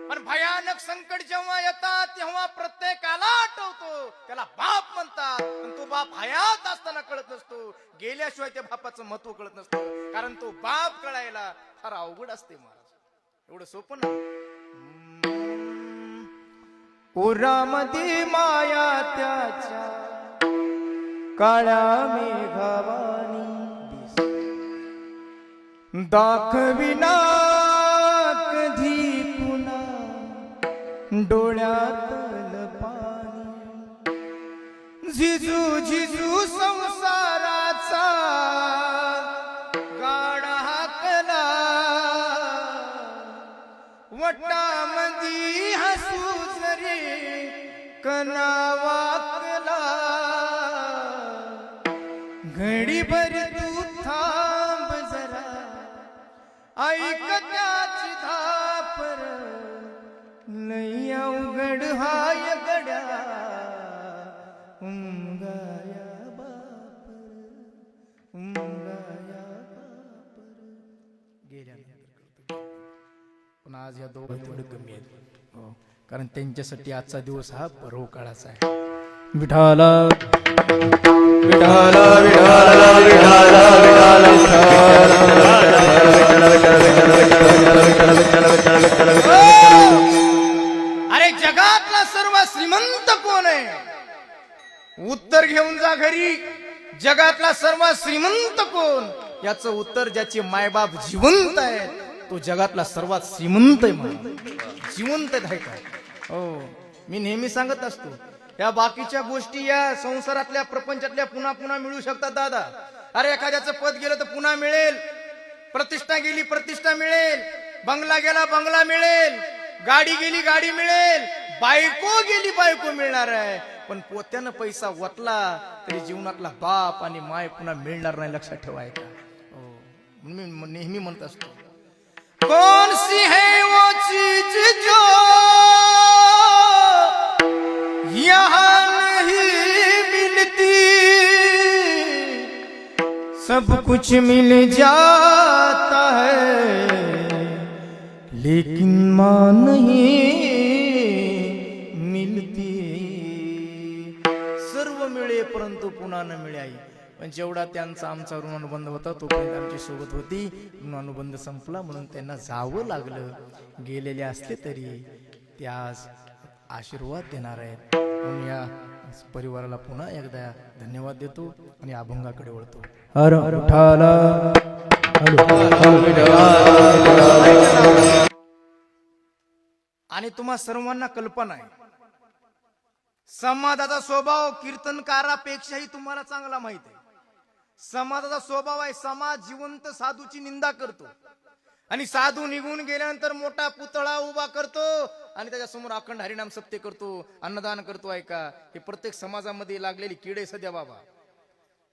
पण भयानक संकट जेव्हा येतात तेव्हा प्रत्येकाला आठवतो, त्याला बाप म्हणतात. पण तो बाप हयात असताना कळत नसतो, गेल्याशिवाय त्या बापाचं महत्व कळत नसतं. कारण तो बाप कळायला फार अवघड असते महाराज, एवढं सोपं नाही. उरामध्ये माया त्याच्या काळ्या मेघावानी दाखविना कधी पुन्हा डोळ्यातलं पाणी. झिजू झिजू संसाराचा गाडा हाकला, वटामधी हसू जरी घडीभर तू थांब जरा, ऐक त्याची धापर, लई अवघड हाय गड्या उंगाया बापर, उंगाया बापर. गेल्यानंतर पण आज या दोघं थोडं कमी आहेत. हो, कारण त्यांच्यासाठी आजचा दिवस हा पर्व काळाचा आहे. विठाला विठाला विठाला विठाला विठाला. अरे जगातला सर्व श्रीमंत कोण आहे? उत्तर घेऊन जा घरी. जगातला सर्व श्रीमंत कोण? याचं उत्तर ज्याचे मायबाप जिवंत आहेत, तो जगातला सर्वात श्रीमंत आहे. जिवंत आहे का? हो, मी नेहमी सांगत असतो, या बाकीच्या गोष्टी या संसारातल्या प्रपंचातल्या पुन्हा पुन्हा मिळू शकतात दादा. अरे एखाद्याचं पद गेलं तर पुन्हा मिळेल, प्रतिष्ठा गेली प्रतिष्ठा मिळेल, बंगला गेला बंगला मिळेल, गाडी गेली गाडी मिळेल, बायको गेली बायको मिळणार आहे. पण पोत्यानं पैसा वतला तरी जीवनातला बाप आणि माय पुन्हा मिळणार नाही. लक्षात ठेवायचा. हो, मी नेहमी म्हणत असतो, कौन सी है वो चीज जो यहाँ नहीं मिलती, सब कुछ मिल जाता है लेकिन माँ नहीं मिलती. सर्व मिळे परंतु पुन्हा न मिळे आई. पण जेवढा त्यांचा आमचा ऋणानुबंध होता तोपर्यंत आमची सोबत होती. ऋणानुबंध संपला म्हणून त्यांना जावं लागलं. गेलेले असले तरी ते आज आशीर्वाद देणार आहेत. म्हणून या परिवाराला पुन्हा एकदा धन्यवाद देतो आणि अभंगाकडे वळतो. हर विठाला. आणि तुम्हा सर्वांना कल्पना आहे, समाजाचा स्वभाव कीर्तनकारापेक्षाही तुम्हाला चांगला माहित आहे. समाजाचा स्वभाव आहे, समाज जिवंत साधूची निंदा करतो आणि साधू निघून गेल्यानंतर मोठा पुतळा उभा करतो आणि त्याच्यासमोर अखंड हरिनाम सत्य करतो, अन्नदान करतो. ऐका, हे प्रत्येक समाजामध्ये लागलेली किडे सध्या बाबा.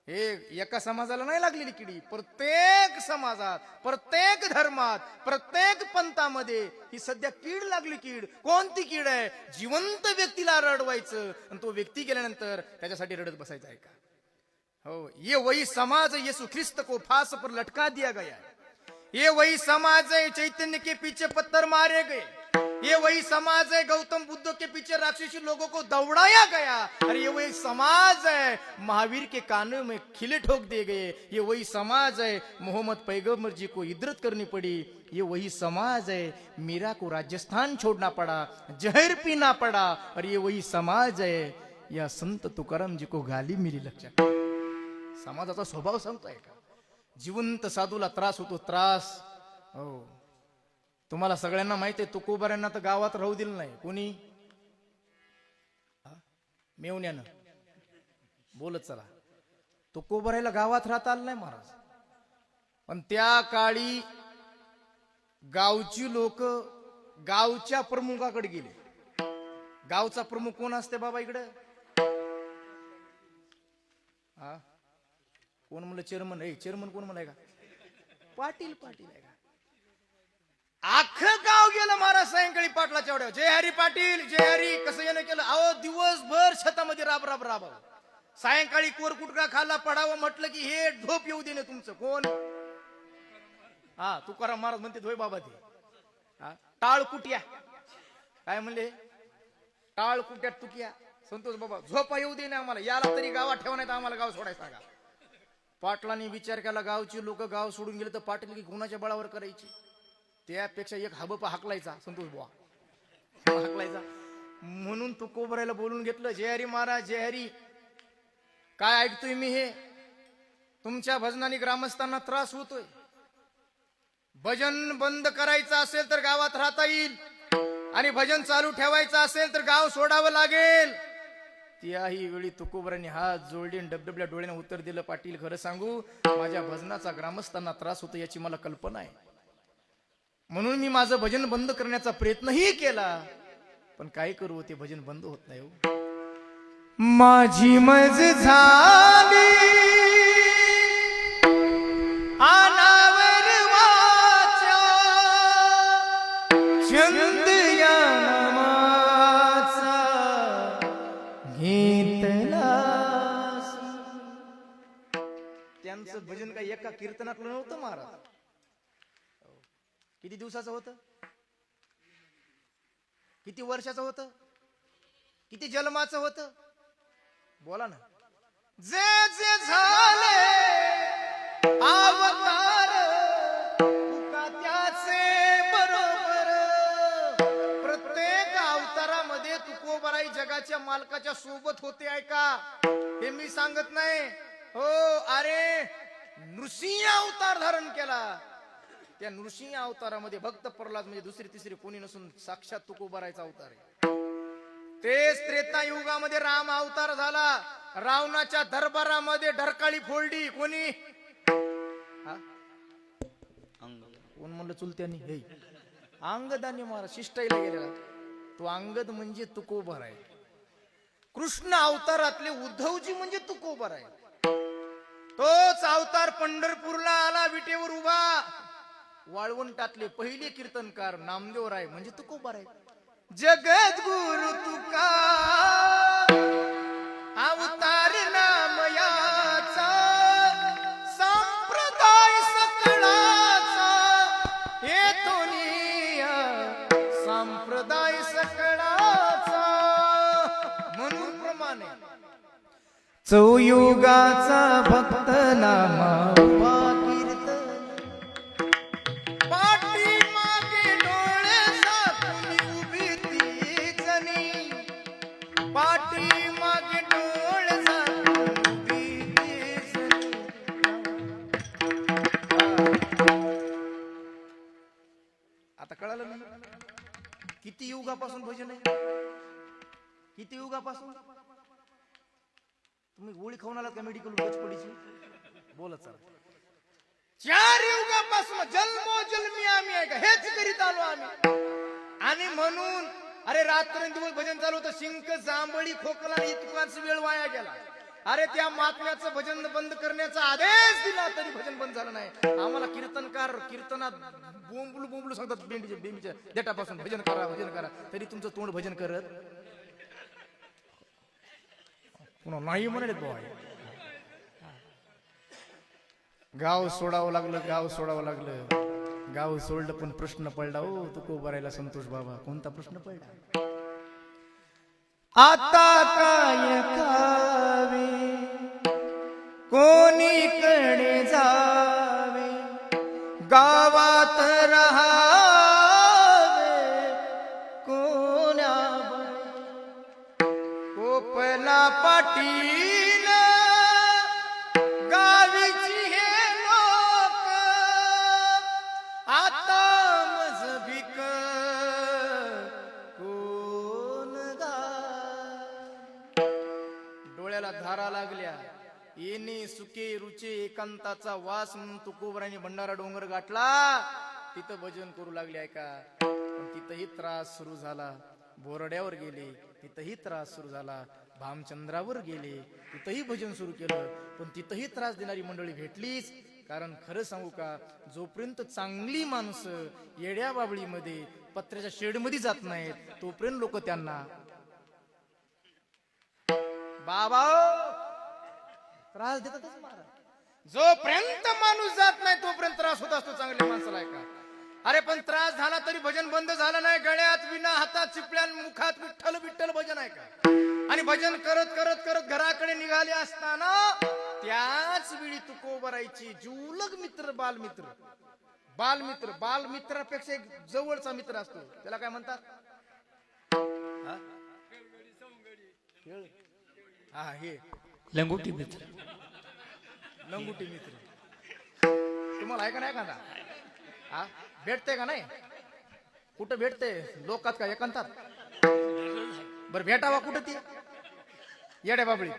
हे एका समाजाला नाही लागलेली किडी, प्रत्येक समाजात, प्रत्येक धर्मात, प्रत्येक पंथामध्ये ही सध्या कीड लागली. कीड कोणती कीड आहे? जिवंत व्यक्तीला रडवायचं आणि तो व्यक्ती गेल्यानंतर त्याच्यासाठी रडत बसायचं. आहे का? हो, ये वही समाज यीशु ख्रिस्त को फांस पर लटका दिया गया. ये वही समाज है चैतन्य के पीछे पत्थर मारे गए. ये वही समाज है गौतम बुद्ध के पीछे राक्षसी लोगों को दौड़ाया गया. अरे ये वही समाज है महावीर के कानों में खिले ठोक दिए गए. ये वही समाज है मोहम्मद पैगंबर जी को इद्रत करनी पड़ी. ये वही समाज है मीरा को राजस्थान छोड़ना पड़ा, जहर पीना पड़ा. और ये वही समाज है या संत तुकाराम जी को गाली मिली. लक्षात. समाजाचा स्वभाव सांगतोय का? जिवंत साधूला त्रास होतो, त्रास. हो, तुम्हाला सगळ्यांना माहिती आहे, तुकोबाऱ्यांना तर गावात राहू दिलं नाही कोणी. मेवण्यानं बोलत चला, तुकोबाऱ्याला गावात राहता आलं नाही महाराज. पण त्या काळी गावची लोक गावच्या प्रमुखाकडे गेले. गावचा प्रमुख कोण असते बाबा इकडे? हा, कोण म्हणलं? चेअरमन. चेअरमन कोण म्हणाय का? पाटील. पाटील आहे का? अख्खं गाव गेलं महाराज सायंकाळी पाटलाच्या एवढ्या. जय हरी पाटील, जय हरी. कसं यानं केलं? अहो, दिवसभर शेतामध्ये राब राब राब. सायंकाळी कोर कुटका खाल्ला, पडावं म्हटलं की हे झोप येऊ देणे तुमचं. कोण? हा, तुकाराम महाराज म्हणते होय बाबा ते. हा, टाळ कुट्या. काय म्हणले? टाळ कुट्यात तुकिया. संतोष बाबा झोपा येऊ दे ना आम्हाला, याला तरी गावात ठेवा नाही तर आम्हाला गाव सोडायचं सांगा. पाटलांनी विचार केला, गावची लोक गाव सोडून गेले तर पाटील की गुणाच्या बळावर करायची. त्यापेक्षा एक हबप हाकलायचा संतोष बुवा, हाकलायचा. म्हणून तुकोबरायला बोलून घेतलं. जय हरी महाराज, जय हरी. काय ऐकतोय मी हे? तुमच्या भजनाने ग्रामस्थांना त्रास होतोय. भजन बंद करायचं असेल तर गावात राहता येईल आणि भजन चालू ठेवायचं असेल तर गाव सोडावं लागेल. त्याही वेळी तुकोबरांनी हात जोडले, डबडबल्या डोळ्याने उत्तर दिलं, पाटील खरं सांगू, माझ्या भजनाचा ग्रामस्थांना त्रास होतो याची मला कल्पना आहे. म्हणून मी माझं भजन बंद करण्याचा प्रयत्नही केला, पण काय करू, ते भजन बंद होत नाही. माझी मज झाली त्यांचं भजन काही एका कीर्तनातलं नव्हतं महाराज. किती दिवसाचं होतं, किती वर्षाचं होतं, किती जन्माचं होतं, बोला ना. जे जे झाले अवतार तुका त्याचे बरोबर. प्रत्येक अवतारामध्ये तुकोबाराई जगाच्या मालकाच्या सोबत होते. ऐका, हे मी सांगत नाही हो. अरे नृसिंह अवतार धारण केला. त्या नृसिंह अवतारामध्ये भक्त प्रल्हाद म्हणजे दुसरी तिसरी कोणी नसून साक्षात तुकोबारायचा अवतार आहे. तेच त्रेता युगामध्ये राम अवतार झाला. रावणाच्या दरबारामध्ये ढरकाळी फोडली कोणी, कोण म्हणलं चुलत्यानी, हे अंगदानी महाराज शिष्टाईला गेलेला. तो अंगद म्हणजे तुकोबार आहे. कृष्ण अवतारातले उद्धवजी म्हणजे तुकोबार आहे. तोच अवतार पंढरपूरला आला, विटेवर उभा. वाळवंटातले पहिले कीर्तनकार नामदेव राय म्हणजे तुकोबार आहे. जगद्गुरु तुका अवतार नामयाचा, संप्रदाय सकळाचा येतो निया, संप्रदाय सकळाचा. म्हणून प्रमाणे चौयुगाचा भक्त नामा उभा कीर्तन, पाठी मागे डोळे झाकून उभी ती जणी, पाठी मागे डोळे झाकून उभी ती जणी. आता कळालं ना किती युगापासून भजन आहे, किती युगापासून. तुम्ही गोळी खाऊन आलात का मेडिकल पडीची, बोलत चला. 4 युगापासून जन्मोजन्मी आम्ही आहे का हेच करीत आलो आम्ही. आणि म्हणून अरे रात्रंदिवस भजन चालू होतं. शिंक जांभळी खोकला आणि इतकांचा वेळ वाया गेला. अरे त्या महात्म्याचं भजन बंद करण्याचा आदेश दिला तरी भजन बंद झालं नाही. आम्हाला कीर्तनकार कीर्तनात बोंबलू बोंबलू सांगतात बेंबीच्या देटापासून भजन करा भजन करा, तरी तुमचं तोंड भजन करत पुन्हा नाही म्हणाले. गाव सोडावं लागलं, गाव सोडावं लागलं. गाव सोडलं पण प्रश्न पडला हो तुकोबारायला संतोष बाबा. कोणता प्रश्न पडला, आता काय खावे कोणीकडे जावे, गावात राहावे कोण्याबाई. कोपला पाटील गावीची हे लोक, आता मज भिक कोण गाय. डोळ्याला धारा लागल्या. येणे सुके रुचे एकांताचा वास म्हणून तुकोबारांनी भंडारा डोंगर गाठला. तिथं भजन करू लागले. ऐका, पण तिथंही त्रास सुरू झाला. बोरड्यावर गेले, तिथंही त्रास सुरू झाला. भामचंद्रावर गेले, तिथंही भजन सुरू केलं, पण तिथंही त्रास देणारी मंडळी भेटलीच. कारण खरं सांगू का, जोपर्यंत चांगली माणसं येड्या बाबळीमध्ये पत्र्याच्या शेडमध्ये जात नाहीत तोपर्यंत लोक त्यांना बाबा त्रास देतातच महाराज. जोपर्यंत माणूस जात नाही तोपर्यंत त्रास होत असतो चांगल्या माणसाला. ऐका, अरे पण त्रास झाला तरी भजन बंद झालं नाही. गळ्यात विना, हातात चिपळ्या, मुखात विठ्ठल विठ्ठल भजन. ऐका, आणि भजन करत करत करत घराकडे निघाले असताना त्याच वेळी तुकोबारायची जीवलग मित्र बालमित्र, बालमित्र बालमित्रापेक्षा एक जवळचा मित्र असतो, त्याला काय म्हणतात, हा हे लंगोटी मित्र. लंगोटी मित्र. तुम्हाला आहे का नाही एखादा, हा भेटते का नाही, कुठं भेटते, लोकात का एकांतात. बर भेटावा कुठं ती येड्या बाबळी.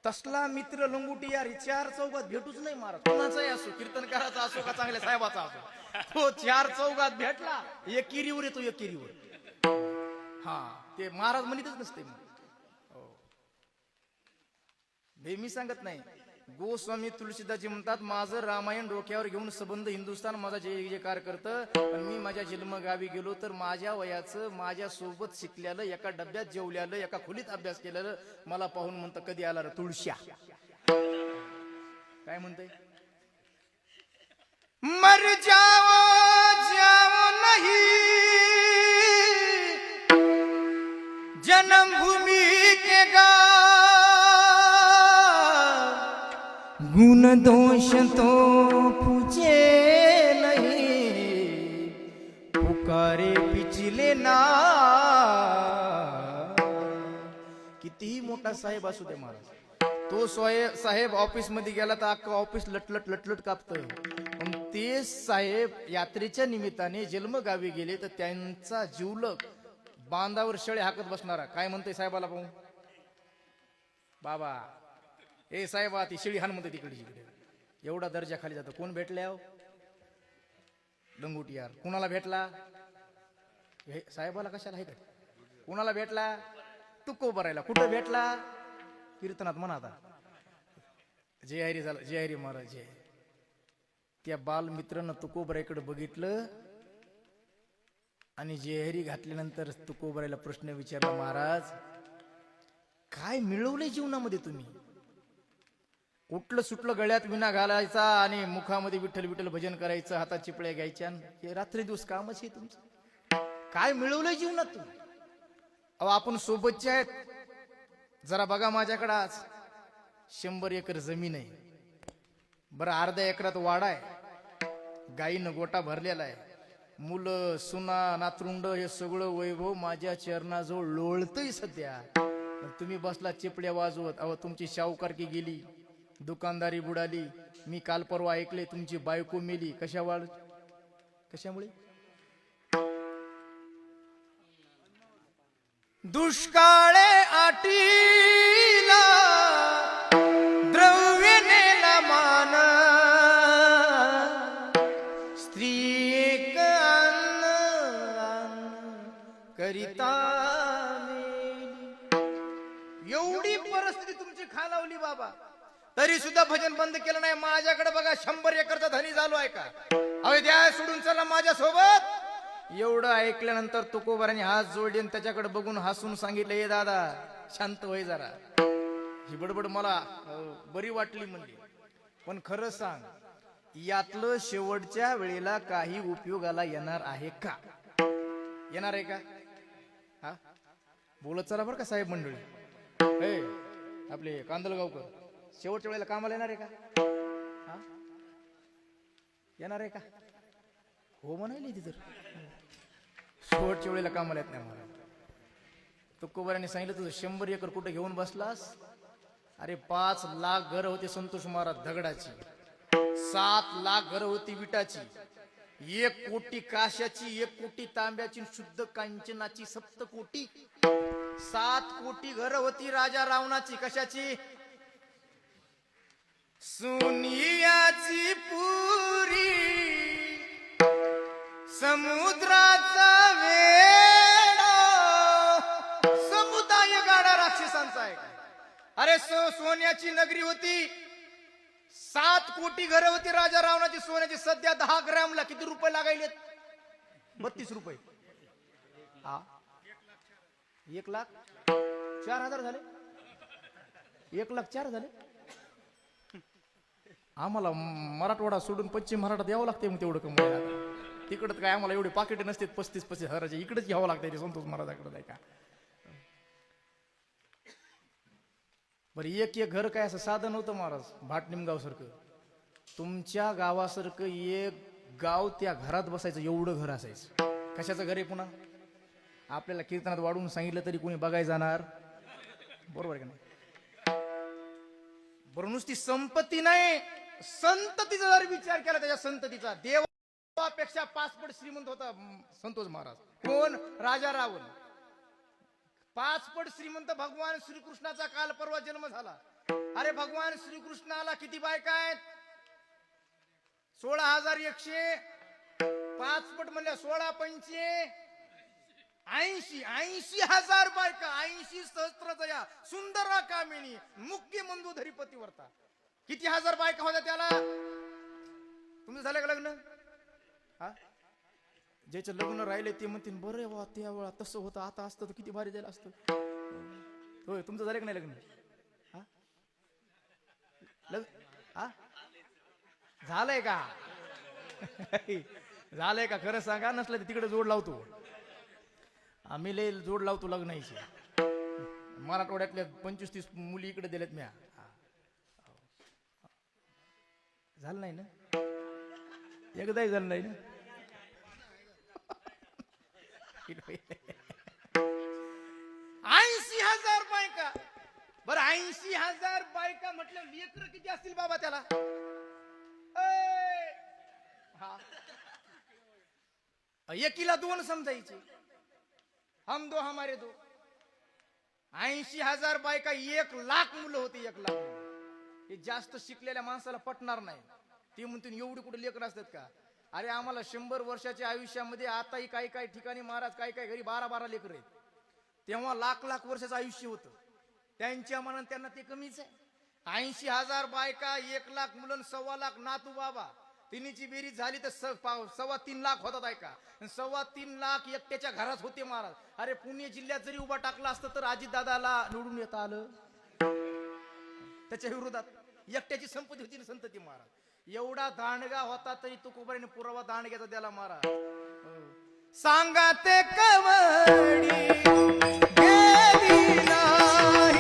तसला मित्र लंगोटी यार 4 चौघात भेटूच नाही महाराज. कोणाचाही असो, कीर्तनकाराचा असो का चांगल्या साहेबाचा असो, तो 4 चौघात भेटला एकिरीवर येतो, एकिरीवर. हा ते महाराज म्हणतच नसते. मी सांगत नाही. गोस्वामी तुळशीदासजी म्हणतात, माझं रामायण डोक्यावर घेऊन सबंध हिंदुस्थान माझा जय जयकार करतं. पण मी माझ्या जन्मगावी गेलो तर माझ्या वयाचं, माझ्या सोबत शिकलेलं, एका डब्यात जेवल्यालं, एका खोलीत अभ्यास केलेलं मला पाहून म्हणतं, कधी आला रे तुळश्या. काय म्हणते? मर जाओ जाओ नहीं जन्मभूमि के गा गुण दोष तो पूछे नहीं पुकारे पिछले ना. कितीही मोठा साहेब असू दे महाराज, तो साहेब ऑफिस मध्ये गेला तर अख्खं ऑफिस लटलट लटलट कापतं. पण ते साहेब यात्रेच्या निमित्ताने जन्मगावी गेले तर त्यांचा जीवलग बांधावर शेळे हाकत बसणारा काय म्हणते साहेबाला पाहून? बाबा ए साहेबा ती शेळी हान म्हणते तिकडे जिकडे. एवढा दर्जा खाली जातो. कोण भेटले हो लंगोटी यार? कुणाला भेटला? साहेबाला कशाला आहे का? कुणाला भेटला? तुको भरायला. कुठं भेटला? कीर्तनात म्हणा आता. जय हरी झाला, जय हरी महाराज जय. त्या बालमित्रानं तुकोबराईकडे बघितलं आणि जेहरी घातल्यानंतर तुकोबराईला प्रश्न विचारला, महाराज काय मिळवले जीवनामध्ये तुम्ही? कुठलं सुटलं गळ्यात विना घालायचा आणि मुखामध्ये विठ्ठल विठ्ठल भजन करायचं, हातात चिपळ्या घ्यायच्या, हे रात्री दिवस कामच आहे तुमचं. काय मिळवलंय जीवनात तुम्ही? अहो आपण सोबतचे आहेत. जरा बघा माझ्याकडे आज 100 एकर जमीन आहे. बरं अर्ध्या एकरात वाडा आहे, गाईनं गोटा भरलेला आहे, मुलं सुना नातरुंड हे सगळं वैभव माझ्या चरणाजवळ लोळतय सध्या. तुम्ही बसला चिपड्या वाजवत. अहो तुमची शाहूकारकी गेली, दुकानदारी बुडाली. मी काल परवा ऐकले तुमची बायको मेली. कशामुळे? दुष्काळे आटीला द्रव्य नेला मान, स्त्री एक अन्न करिता मेली. एवढी परिस्थिती तुमची खालावली बाबा, तरी सुद्धा भजन बंद केलं नाही. माझ्याकडे बघा 100 एकरचा धनी झालो आहे का? अहो द्या सोडून चला माझ्या सोबत. एवढं ऐकल्यानंतर तुकोबाराने हात जोडले आणि त्याच्याकडे बघून हसून सांगितलं, हे दादा शांत होय जरा. ही बडबड मला बरी वाटली म्हणली, पण खरं सांग यातलं शेवटच्या वेळेला काही उपयोगाला येणार आहे का? येणार आहे का? हा बोलत चला बरं का साहेब मंडळी. हे आपले कांदलगावकर शेवटच्या वेळेला कामाला येणार आहे का? हा येणार आहे का? हो म्हणाली ती. तर शेवटच्या वेळेला कामाला येत नाही मला. तुकोबाराने सांगितलं तुझं 100 एकर कुठे घेऊन बसलास? अरे 5 लाख घर होते संतोष महाराज दगडाची, 7 लाख घर होती विटाची, 1 कोटी काश्याची, 1 कोटी तांब्याची, शुद्ध कांचनाची 7 कोटी, 7 कोटी घर होती राजा रावणाची. कशाची? सोनियाची पुरी, समुद्राचा वेडा, समुदाय गाडा राक्षसांचा आहे. अरे सोन्याची नगरी होती, 7 कोटी घर होती राजा रावणाची सोन्याची. सध्या 10 ग्रॅमला किती रुपये लागायलेत? 32 रुपये. हा 1,04,000 झाले. 1,04,000 झाले. आम्हाला मराठवाडा सोडून पश्चिम महाराष्ट्रात यावं लागते मग तेवढं कमवायला. तिकडं काय आम्हाला एवढे पाकिट नसते 35-35 हजाराचे. इकडेच घ्यावं लागतंय संतोष महाराजाकडे जाय का. बरं एक घर काय असं साधं नव्हतं महाराज. भाटनिमगाव सारखं तुमच्या गावासारखं एक गाव त्या घरात बसायचं एवढं घर असायचं. कशाचं घर आहे पुन्हा? आपल्याला कीर्तनात वाढवून सांगितलं तरी कोणी बघायला जाणार? बरोबर आहे का नाही? बरं नुसती संपत्ती नाही, संततीचा जर विचार केला त्याच्या संततीचा, देवापेक्षा 5 पट श्रीमंत होता संतोष महाराज. कोण? राजा रावण. 5 पट श्रीमंत भगवान श्रीकृष्णाचा काल परवा जन्म झाला. अरे भगवान श्रीकृष्णाला किती बायका आहेत? 16,100. 5 पट म्हणल्या 16 पंचे 80,000 बायका. 80 सहस्त्रदया सुंदरा कामिनी मुख्य मंदोधरी पतिव्रता. किती हजार बायका होत्या त्याला? तुमचं झालं का लग्न? हा ज्याचं लग्न राहिले ते म्हणतील बरे वा त्या वेळा तसं होतं, आता असतं तर किती भारी झालं असतं. होय तुमचं झालं का नाही लग्न? हा झालंय का? झालंय का? खरं सांगा, नसलं तर तिकडे जोड लावतो. आम्ही लय जोड लावतो लग्नाची. मराठवाड्यातल्या 25-30 मुली इकडे दिल्यात म्या. झालं नाही ना? एकदाही झालं नाही ना? 80,000 बायका. बरं 80,000 बायका म्हटलं लेकर किती असतील बाबा त्याला? हा. एकीला 2 समजायचे. हम दो हमारे दो. 80,000 बायका, 1,00,000 मुलं होती. 1,00,000. हे जास्त शिकलेल्या माणसाला पटणार नाही. ते म्हणतील एवढी कुठे लेकर असतात का? अरे आम्हाला 100 वर्षाच्या आयुष्यामध्ये आताही काही काही ठिकाणी महाराज काही काही घरी 12-12 लेकर आहेत. तेव्हा 1,00,000 वर्षाचं आयुष्य होतं. त्यांच्या मनात त्यांना ते कमीच आहे. 80,000 बायका, 1,00,000 मुलं, 1,25,000 नातू बाबा. तिन्हीची बेरीज झाली तर 3.25 होतात. ऐका, 3.25 एकट्याच्या घरात होते महाराज. अरे पुणे जिल्ह्यात जरी उभा टाकला असतं तर अजितदादाला निवडून येता आलं. त्याच्या विरोधात एकट्याची संपत्ती होती संतती महाराज. एवढा दांडगा होता तरी तुकोबाराने पुरावा दांडग्याचा द्याला महाराज. सांगा ते कवडी गेली नाही.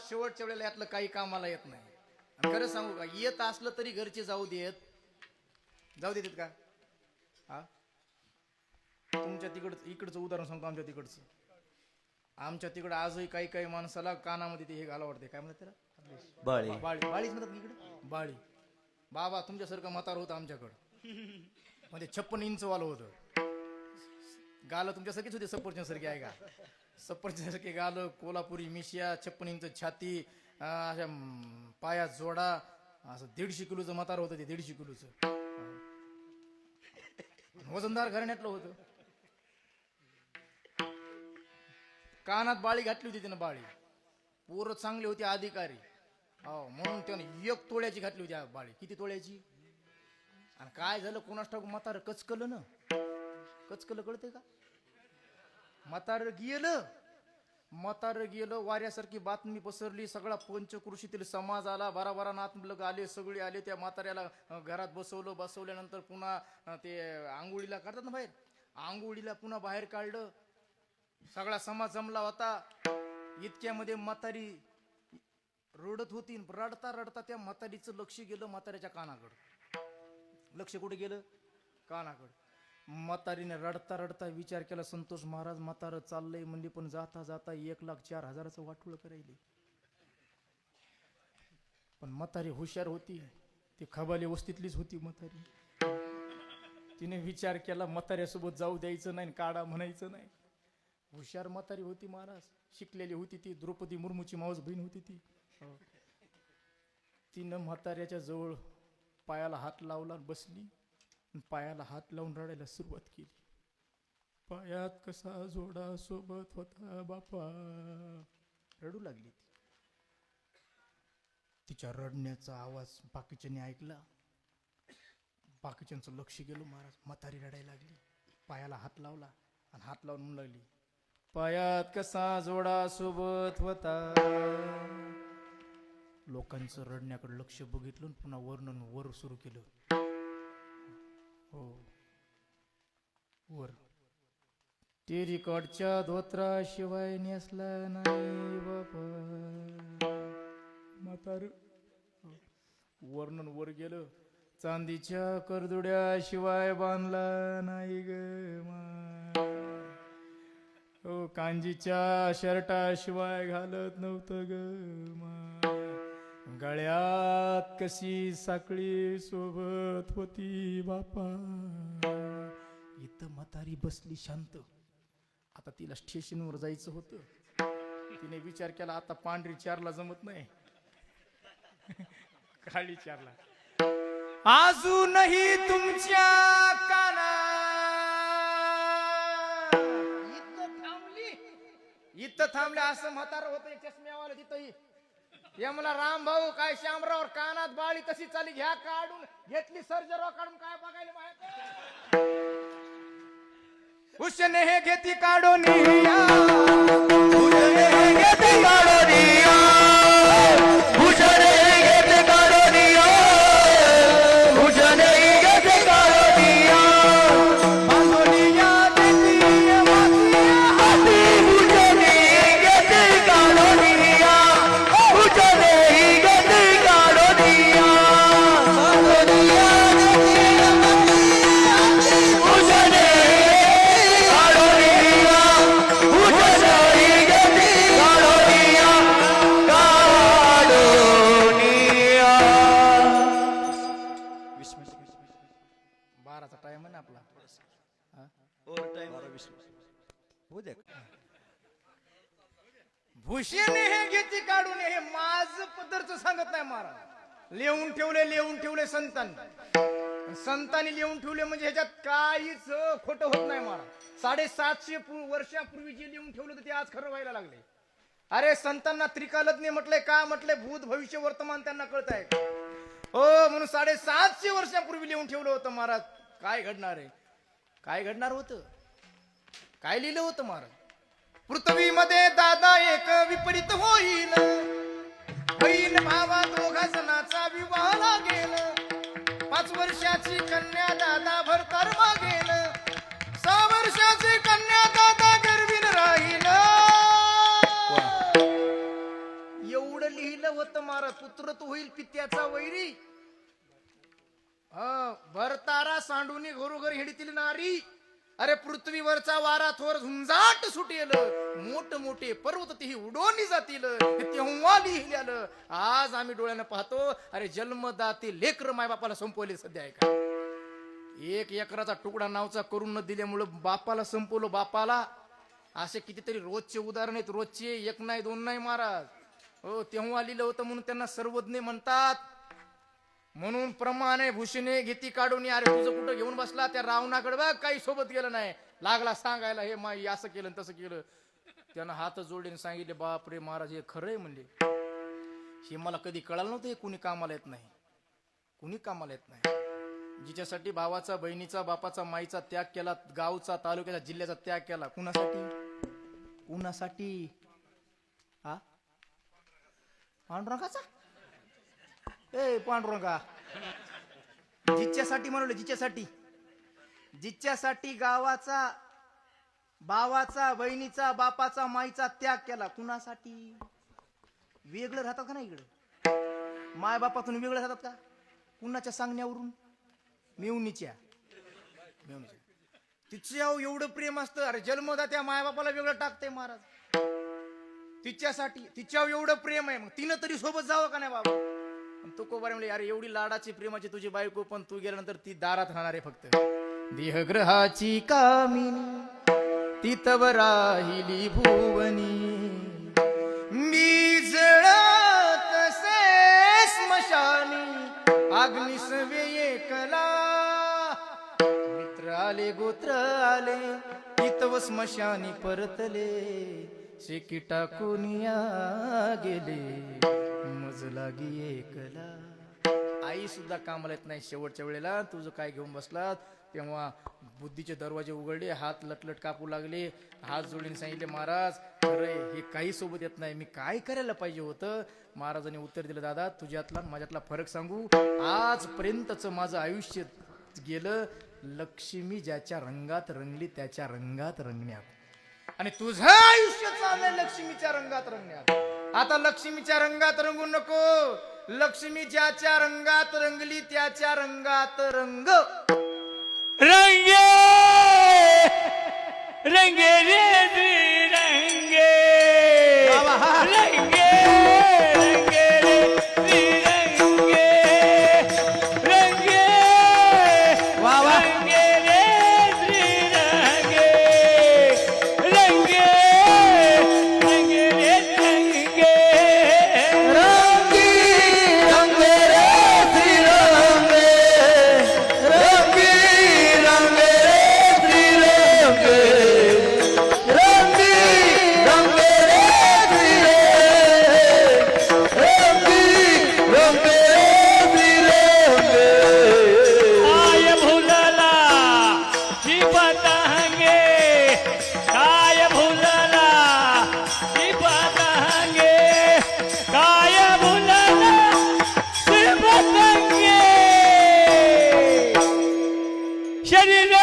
शेवटच्या वेळेला यातलं काही कामाला येत नाही. खरं सांगू का, येत असलं तरी घरचे जाऊ देत का? हा, तुमच्या इकडचं उदाहरण सांगतो. आमच्या तिकडं आजही काही काही माणसाला कानामध्ये ते हे घाला वाटते. काय म्हणतात त्याला? बाळीच म्हणतात इकडे. बाळी. बाबा तुमच्यासारखं म्हातार होतं आमच्याकडं. म्हणजे 56 इंच वालं होतं. गालं तुमच्यासारखीच होते, सफरचंद सारखी. आहे का? सफरचंद सारखे गालं, कोल्हापुरी मिशिया, 56 इंच छाती, अशा पायात जोडा, असं 150 किलोचं म्हातार होतं ते. 150 किलोचं वजनदार घराण्यातलं होतं. कानात बाळी घातली होती त्यानं. बाळी पोरं चांगली होती, अधिकारी. हो, म्हणून त्यानं 1 तोळ्याची घातली होती बाळी. किती तोळ्याची? आणि काय झालं कोणास ठाऊक, म्हातार कचकलं ना. कचकलं कळते का? म्हातार गेलं. वाऱ्यासारखी बातमी पसरली. सगळा पंचकृषीतील समाज आला. 12 नातलग आले, सगळे आले. त्या म्हाताऱ्याला घरात बसवल्यानंतर पुन्हा ते आंघोळीला काढतात ना बाहेर. आंघोळीला पुन्हा बाहेर काढलं. सगळा समाज जमला होता. इतक्यामध्ये म्हातारी रडत होती. रडता रडता त्या म्हातारीचं लक्ष गेलं म्हाताऱ्याच्या कानाकडं. लक्ष कुठे गेलं? कानाकडं. म्हातारीने रडता रडता विचार केला, संतोष महाराज म्हातारं चाललंय म्हणली, पण जाता जाता 1,04,000 वाटोळं करायले. पण म्हातारी हुशार होती. ती खबाली वस्तीतलीच होती म्हातारी. तिने विचार केला म्हाताऱ्यासोबत जाऊ द्यायचं नाही, काढा म्हणायचं नाही. हुशार म्हातारी होती महाराज. शिकलेली होती ती. द्रौपदी मुर्मूची मावस बहीण होती ती. तिनं म्हाताऱ्याच्या जवळ पायाला हात लावला, बसली. पायाला हात लावून रडायला सुरुवात केली. पायात कसा जोडा सोबत होता बापा. रडू लागली ती. तिच्या रडण्याचा आवाज बाकीच्यांनी ऐकला. बाकीच्यांचं लक्ष गेलं महाराज. म्हातारी रडायला लागली. पायाला हात लावला आणि हात लावून म्हणू लागली, पायात कसा जोडा सोबत होता. लोकांचं रडण्याकडे लक्ष बघितलं. पुन्हा वर्णन वर सुरू केलं. हो, वर. तेरीकडच्या धोत्राशिवाय नेसला नाही बापा. म्हातार वर्णन वर गेलं. चांदीच्या करदुड्याशिवाय बांधला नाही ग हो कांजीच्या शर्टाशिवाय घालत नव्हतं ग गळ्यात कशी साखळी सोबत होती बापा. इथं म्हातारी बसली शांत. आता तिला स्टेशनवर जायचं होतं. तिने विचार केला आता पांढरी चारला जमत नाही, काळी चारला. अजूनही तुमच्या काना इथं थांबले असं म्हातार होत चष्म्यावाला तिथंही. हे मला राम भाऊ काय श्यामराव कानात बाळी कशी चाली घ्या काढून घेतली सर्जराव काढून काय बघायला माहित उसने हे घेती काढून भूषेने हे घेते काढून हे माझ पदरच सांगत नाही महाराज. लिहून ठेवले संतांनी लिहून ठेवले म्हणजे ह्याच्यात काहीच खोटं होत नाही महाराज. 750 वर्षापूर्वी जे लिहून ठेवलं होतं ते आज खरं व्हायला लागले. अरे संतांना त्रिकालज्ञ म्हटलंय का म्हटलंय भूत भविष्य वर्तमान त्यांना कळत आहे हो म्हणून 750 वर्षापूर्वी लिहून ठेवलं होतं महाराज. काय घडणार आहे काय घडणार होतं काय लिहिलं होतं महाराज. पृथ्वीमध्ये दादा एक विपरीत होईल बहीण भावा दोघा जणाचा विवाह लागेल 5 वर्षाची कन्या दादा भरतर मागेल 6 वर्षाची कन्या दादा गर्भीन राहील. एवढं लिहिलं होतं महाराज. पुत्र तो होईल पित्याचा वैरी भरतारा सांडूनी घरोघर हेडीतील नारी. अरे पृथ्वीवरचा वारा थोर झुंजाट सुटेल मोठ मोठे पर्वत तेही उडवणी जातील तेव्हा लिहिल्यालं आज आम्ही डोळ्यानं पाहतो. अरे जन्मदाते लेकर मायबापाला संपवले सध्या आहे का. 1 एकराचा तुकडा नावचा करून न दिल्यामुळं बापाला संपवलं बापाला. असे कितीतरी रोजचे उदाहरण आहेत रोजचे 1 नाही 2 नाही महाराज हो. तेव्हा लिहिलं होतं म्हणून त्यांना सर्वज्ञ म्हणतात. म्हणून प्रमाणे भूषणे घेती काढून अरे तुझं कुठं घेऊन बसला त्या रावणाकडे बघ काही सोबत गेलं नाही. लागला सांगायला हे माई असं केलं तसं केलं. त्यानं हात जोडले सांगितले बाप रे महाराज हे खरंय म्हणले. हे मला कधी कळालं नव्हतं हे कुणी कामाला येत नाही कुणी कामाला येत नाही. जिच्यासाठी भावाचा बहिणीचा बापाचा माईचा त्याग केला गावचा तालुक्याचा जिल्ह्याचा त्याग केला कुणासाठी हा पांडुरंगाचा ए पांडुरंगा जिच्यासाठी म्हणलं जिच्यासाठी गावाचा भावाचा बहिणीचा बापाचा माईचा त्याग केला कुणासाठी. वेगळं राहतात का नाही इकडे माय बापातून वेगळं राहतात का कुणाच्या सांगण्यावरून मेवणीच्या तिच्यावर एवढं प्रेम असतं. अरे जन्मदात्या माय बापाला वेगळं टाकते महाराज. तिच्यावर एवढं प्रेम आहे मग तिनं तरी सोबत जावं का नाही बाबा. तो कोबारे म्हणले अरे एवढी लाडाची प्रेमाची तुझी बायको पण तू गेल्यानंतर ती दारात राहणार आहे फक्त. देहग्रहाची कामिनी ती तव राहिली भुवनी मी जळत से स्मशानी अग्निसवे एकला मित्र आले गोत्र आले ती तव स्मशानी परतले शेकी टाकूनिया गेले मज लागी एकला. आई सुद्धा कामाला येत नाही. शेवटच्या वेळेला तुझं काय घेऊन बसलात तेव्हा बुद्धीचे दरवाजे उघडले हात लटलट कापू लागले हात जोडून सांगितले महाराज खरंय हे काही सोबत येत नाही मी काय करायला पाहिजे होतं. महाराजांनी उत्तर दिलं दादा तुझ्यातला माझ्यातला फरक सांगू. आजपर्यंतच माझं आयुष्य गेलं लक्ष्मी ज्याच्या रंगात रंगली त्याच्या रंगात रंगण्यात आणि तुझं आयुष्य चाललंय लक्ष्मीच्या रंगात रंगण्यात. आता लक्ष्मीच्या रंगात रंगू नको लक्ष्मी ज्याच्या रंगात रंगली त्याच्या रंगात रंग. रंगे रंगे रे रंगे रंगे रंगे रे रंगे रंगे रंगे रे रंगे रंगे रंगे रे रंगे रंगी रंगे रे श्री रंगे रंगी रंगे रे श्री रंगे रंगी रंगे रे श्री रंगी रंगे रे श्री रंगे. काय भुलला की पतंगे काय भुलला की पतंगे काय भुलला की पतंगे शरीर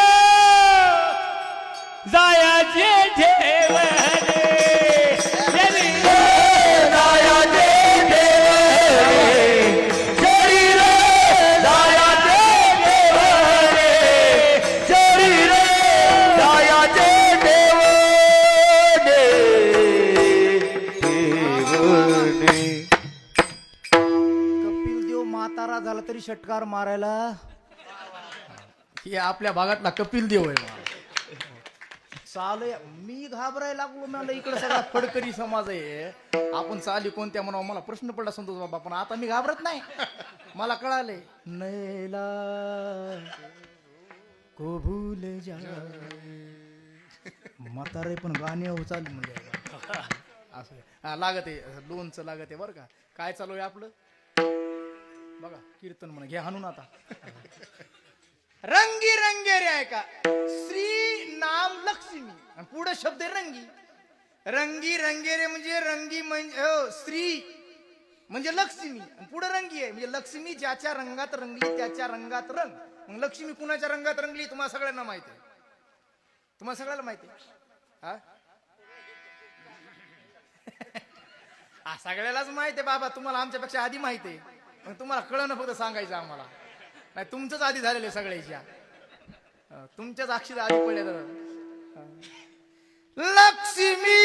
जायाचे ठेवणे शरीर दायाचे देवरे शरीर दायाचे देवरे शरीर दायाचे देवरे देवरे. कपिल देव म्हातारा झाला तरी षटकार मारायला. हे आपल्या भागातला कपिल देव आहे. चाल मी घाबरायला लागलो. मला इकडे सगळा फडकरी समाज आहे. आपण चाली कोणत्या म्हणावं मला प्रश्न पडला संतोष बाबा. पण आता मी घाबरत नाही. मला कळाले नैला को भूल जा म्हातारे पण गाणे हो चालू म्हणजे असं हा, लागत आहे लोणचं लागत आहे बरं का. काय चालू आहे आपलं बघा कीर्तन म्हणा घ्या हाणून आता. रंगी रंगे रे ऐका. श्री नाम लक्ष्मी आणि पुढे शब्द आहे रंगी. रंगी रंगे रे म्हणजे रंगी म्हणजे स्त्री म्हणजे लक्ष्मी आणि पुढे रंगी आहे म्हणजे लक्ष्मी ज्याच्या रंगात रंगली त्याच्या रंगात रंग. मग लक्ष्मी कुणाच्या रंगात रंगली तुम्हाला सगळ्यांना माहिती आहे. तुम्हाला सगळ्याला माहिती आहे हा? हा सगळ्यालाच माहिती आहे बाबा. तुम्हाला आमच्यापेक्षा आधी माहिती आहे. मग तुम्हाला कळणं फक्त सांगायचं आम्हाला. नाही तुमचंच आधी झालेले सगळ्याच्या. तुमच्याच अक्षर आधी पडल्या तर लक्ष्मी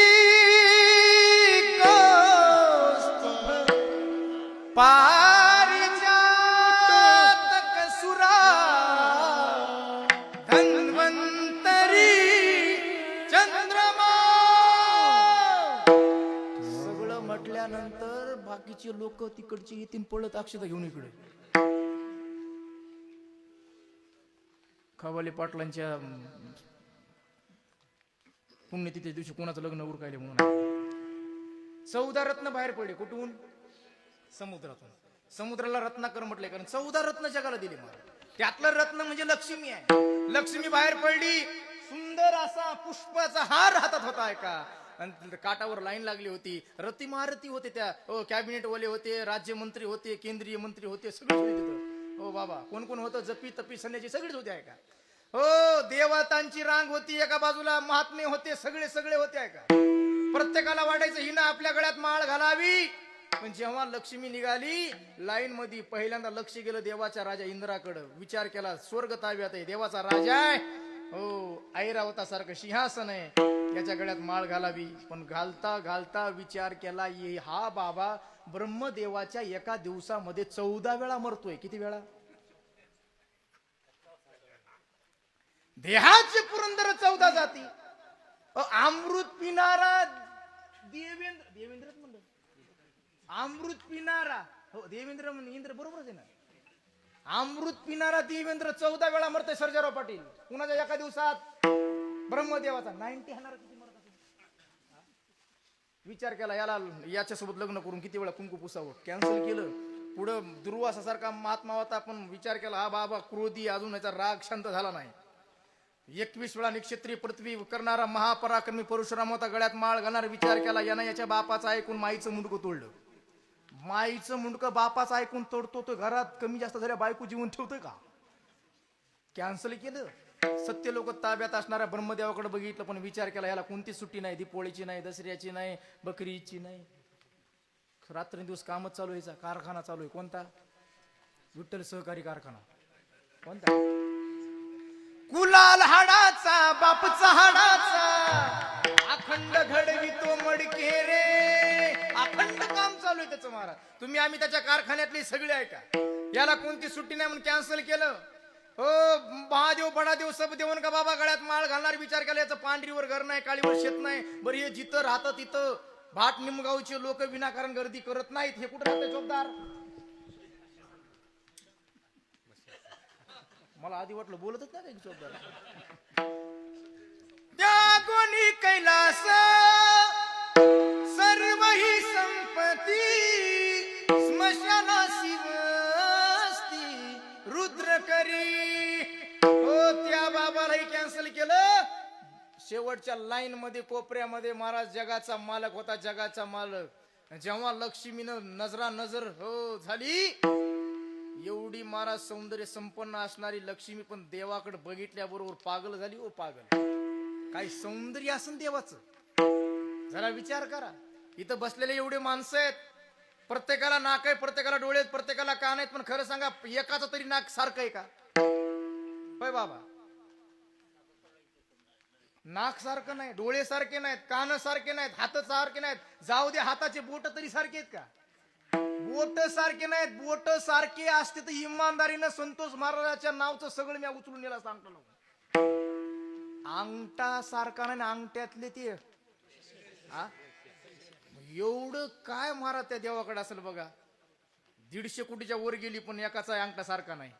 कौस्तुभ पारिजातक सुरा धन्वंतरी चंद्रमा. सगळं म्हटल्यानंतर बाकीचे लोक तिकडचे येतील पळत अक्षता घेऊन इकडे. खवाले पाटलांच्या पुण्यतिथी दिवशी कोणाचं लग्न उरकायले म्हणून 14 रत्न बाहेर पडले. कुठून? समुद्रातून. समुद्राला रत्नाकर म्हटलंय कारण 14 रत्न जगाला दिले मला. त्यातलं रत्न म्हणजे लक्ष्मी आहे. लक्ष्मी बाहेर पडली. सुंदर असा पुष्पाचा हार हातात होता का आणि काटावर लाईन लागली होती. रती महारथी होते त्या. कॅबिनेट वाले होते, राज्यमंत्री होते, केंद्रीय मंत्री होते, सगळे होते तिथं. हो बाबा कोण कोण होतं जपी तपी संन्याची सगळेच होते आहे का. हो देवतांची रांग होती एका बाजूला, महात्मे होते, सगळे सगळे होते आहे का. प्रत्येकाला वाटायचं हिनं आपल्या गळ्यात माळ घालावी. पण जेव्हा लक्ष्मी निघाली लाईन मध्ये पहिल्यांदा लक्ष गेलं देवाच्या राजा इंद्राकडे. विचार केला स्वर्ग ताब्यात आहे, देवाचा राजा आहे. हो ऐरावतासारखं सिंहासन आहे, याच्या गळ्यात माळ घालावी. पण घालता घालता विचार केला हा बाबा ब्रह्मदेवाच्या एका दिवसामध्ये 14 वेळा मरतोय. किती वेळा? देहाचे पुरंदर 14 जाती. अमृत पिणारा देवेंद्र म्हणलं अमृत पिणारा. हो देवेंद्र इंद्र बरोबरच आहे ना. अमृत पिणारा देवेंद्र 14 वेळा मरतोय. सर्जेराव पाटील कुणाच्या एका दिवसात? ब्रह्मदेवाचा. 90 हाणार किती मरतात. विचार केला याच्यासोबत लग्न करून किती वेळा कुंकू पुसावं. कॅन्सल केलं. पुढं दुर्वासासारखा महात्मा होता पण विचार केला हा बाबा क्रोधी, अजून याचा राग शांत झाला नाही. 21 वेळा निक्षत्रिय पृथ्वी करणारा महापराक्रमी परशुराम होता. गळ्यात माळ घालणार. विचार केला यानं याच्या बापाचं ऐकून माईचं मुंडकं तोडलं. माईचं मुंडकं बापाचं ऐकून तोडतो तो घरात कमी जास्त झाल्या बायको जीवन ठेवतोय का. कॅन्सल केलं. सत्य लोक ताब्यात असणाऱ्या ब्रह्मदेवाकडे बघितलं पण विचार केला याला कोणती सुट्टी नाही. दीपोळीची नाही, दसऱ्याची नाही, बकरीची नाही. रात्रंदिवस कामच चालू आहे, कारखाना चालू आहे. कोणता? विठ्ठल सहकारी कारखाना. कोणता? कुलाल हाडाचा बापचा हाडाचा अखंड घडवितो मडके रे. अखंड काम चालू आहे त्याचं महाराज. तुम्ही आम्ही त्याच्या कारखान्यातले सगळे आहे का? याला कोणती सुट्टी नाही म्हणून कॅन्सल केलं. हो महादेव बडादेव सब देऊन का बाबा गळ्यात माळ घालणार विचार केला. याचं पांढरीवर घर नाही, काळीवर शेत नाही. बरं हे जिथं राहतं तिथं भाट निमगावचे लोक विनाकारण गर्दी करत नाहीत. हे कुठं राहते जोबदार? मला आधी वाटलं बोलतच नाही का जोबदार. त्या कोणी कैलास सर्व ही संपत्ती स्मशानासी वस्ती रुद्र करी. हो त्या बाबालाही कॅन्सल केलं. शेवटच्या लाईन मध्ये कोपऱ्यामध्ये महाराज जगाचा मालक होता, जगाचा मालक. जेव्हा लक्ष्मीनं नजर हो झाली, एवढी महाराज सौंदर्य संपन्न असणारी लक्ष्मी पण देवाकडे बघितल्याबरोबर पागल झाली. ओ पागल, काय सौंदर्य असन देवाचं, जरा विचार करा. इथं बसलेले एवढे माणसं आहेत, प्रत्येकाला नाक आहे, प्रत्येकाला डोळे आहेत, प्रत्येकाला कान आहेत. पण खरं सांगा एकाचं तरी नाक सारखं आहे का? होय बाबा, नाक सारखं नाही, डोळे सारखे नाहीत, कान सारखे नाहीत, हात सारखे नाहीत. जाऊ दे, हाताचे बोट तरी सारखे आहेत का? बोट सारखे नाहीत. बोट सारखे असते तर इमानदारीनं संतोष महाराजांच्या नावचं सगळं मी उचलून नेला सांगतो. अंगठा सारखा नाही, अंगठ्यातले ते एवढं काय महाराज त्या देवाकडे असेल बघा. 150 कोटीच्या वर गेली पण एकाचा अंगठा सारखा नाही.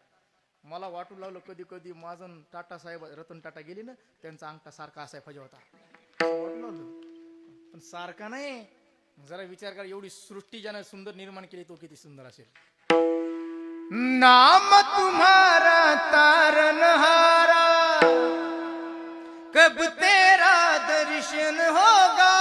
मला वाटू लागलं कधी कधी माझं टाटा साहेब रतन टाटा गेले ना, त्यांचा अंगठा सारखा असाय पाहिजे होता. पण सारखा नाही. जरा विचार करा, एवढी सृष्टी ज्यानं सुंदर निर्माण केली तो किती सुंदर असेल. नाम तुम्हारा तारनहारा कब तेरा दर्शन होगा.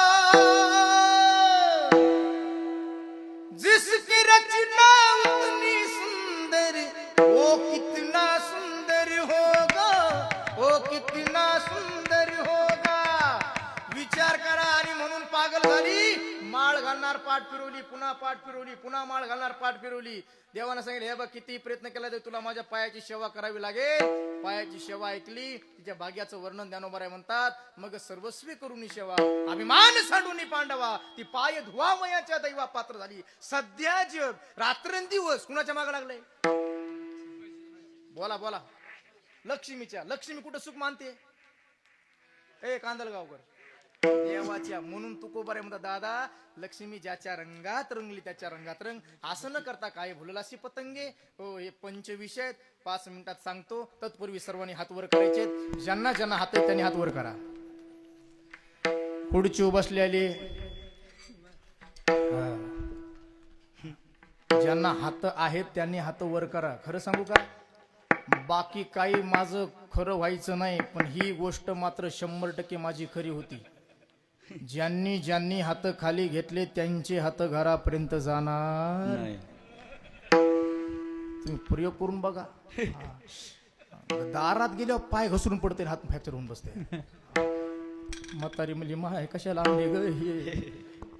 जिसकी रचना उतनी सुंदर वो कितना सुंदर होगा, वो कितना सुंदर होगा. विचार करा. आणि म्हणून पागल झाली. माळ घालणार पाठ फिरवली, पुन्हा पाठ फिरवली, पुन्हा माळ घालणार पाठ फिरवली. देवानं सांगितलं हे बघ किती प्रयत्न केला तर तुला माझ्या पायाची सेवा करावी लागेल. पायाची सेवा ऐकली, तिच्या भाग्याचं वर्णन ज्ञानोबराय म्हणतात. मग सर्वस्वी करून सेवा अभिमान सांडून पांडवा ती पाय धुवामयाच्या दैवा पात्र झाली. सध्या जग रात्रंदिवस कुणाच्या मागे लागलंय? बोला बोला. लक्ष्मीच्या. लक्ष्मी कुठं सुख मानते? ए कांदलगावकर, देवाच्या. म्हणून तुकोबारे म्हणतात दादा लक्ष्मी ज्याच्या रंगात रंगली त्याच्या रंगात रंग. असं न करता काय भुललासी पतंगे. हो हे पंचविषय 5 मिनिटात सांगतो. तत्पूर्वी सर्वांनी हात वर करायचे. ज्यांना ज्यांना हात आहेत त्यांनी हात वर करा. खुर्ची बसलेली ज्यांना हात आहेत त्यांनी हात वर करा. खरं सांगू का, बाकी काही माझं खरं व्हायचं नाही, पण ही गोष्ट मात्र 100% माझी खरी होती. ज्यांनी ज्यांनी हात खाली घेतले त्यांचे हात घरापर्यंत जाणार. तुम्ही प्रयोग करून बघा. दारात गेल्यावर पाय घसरून पडते, हात फ्रॅक्चर होऊन बसते. म्हातारी म्हणजे माय कशाला आणले ग हे.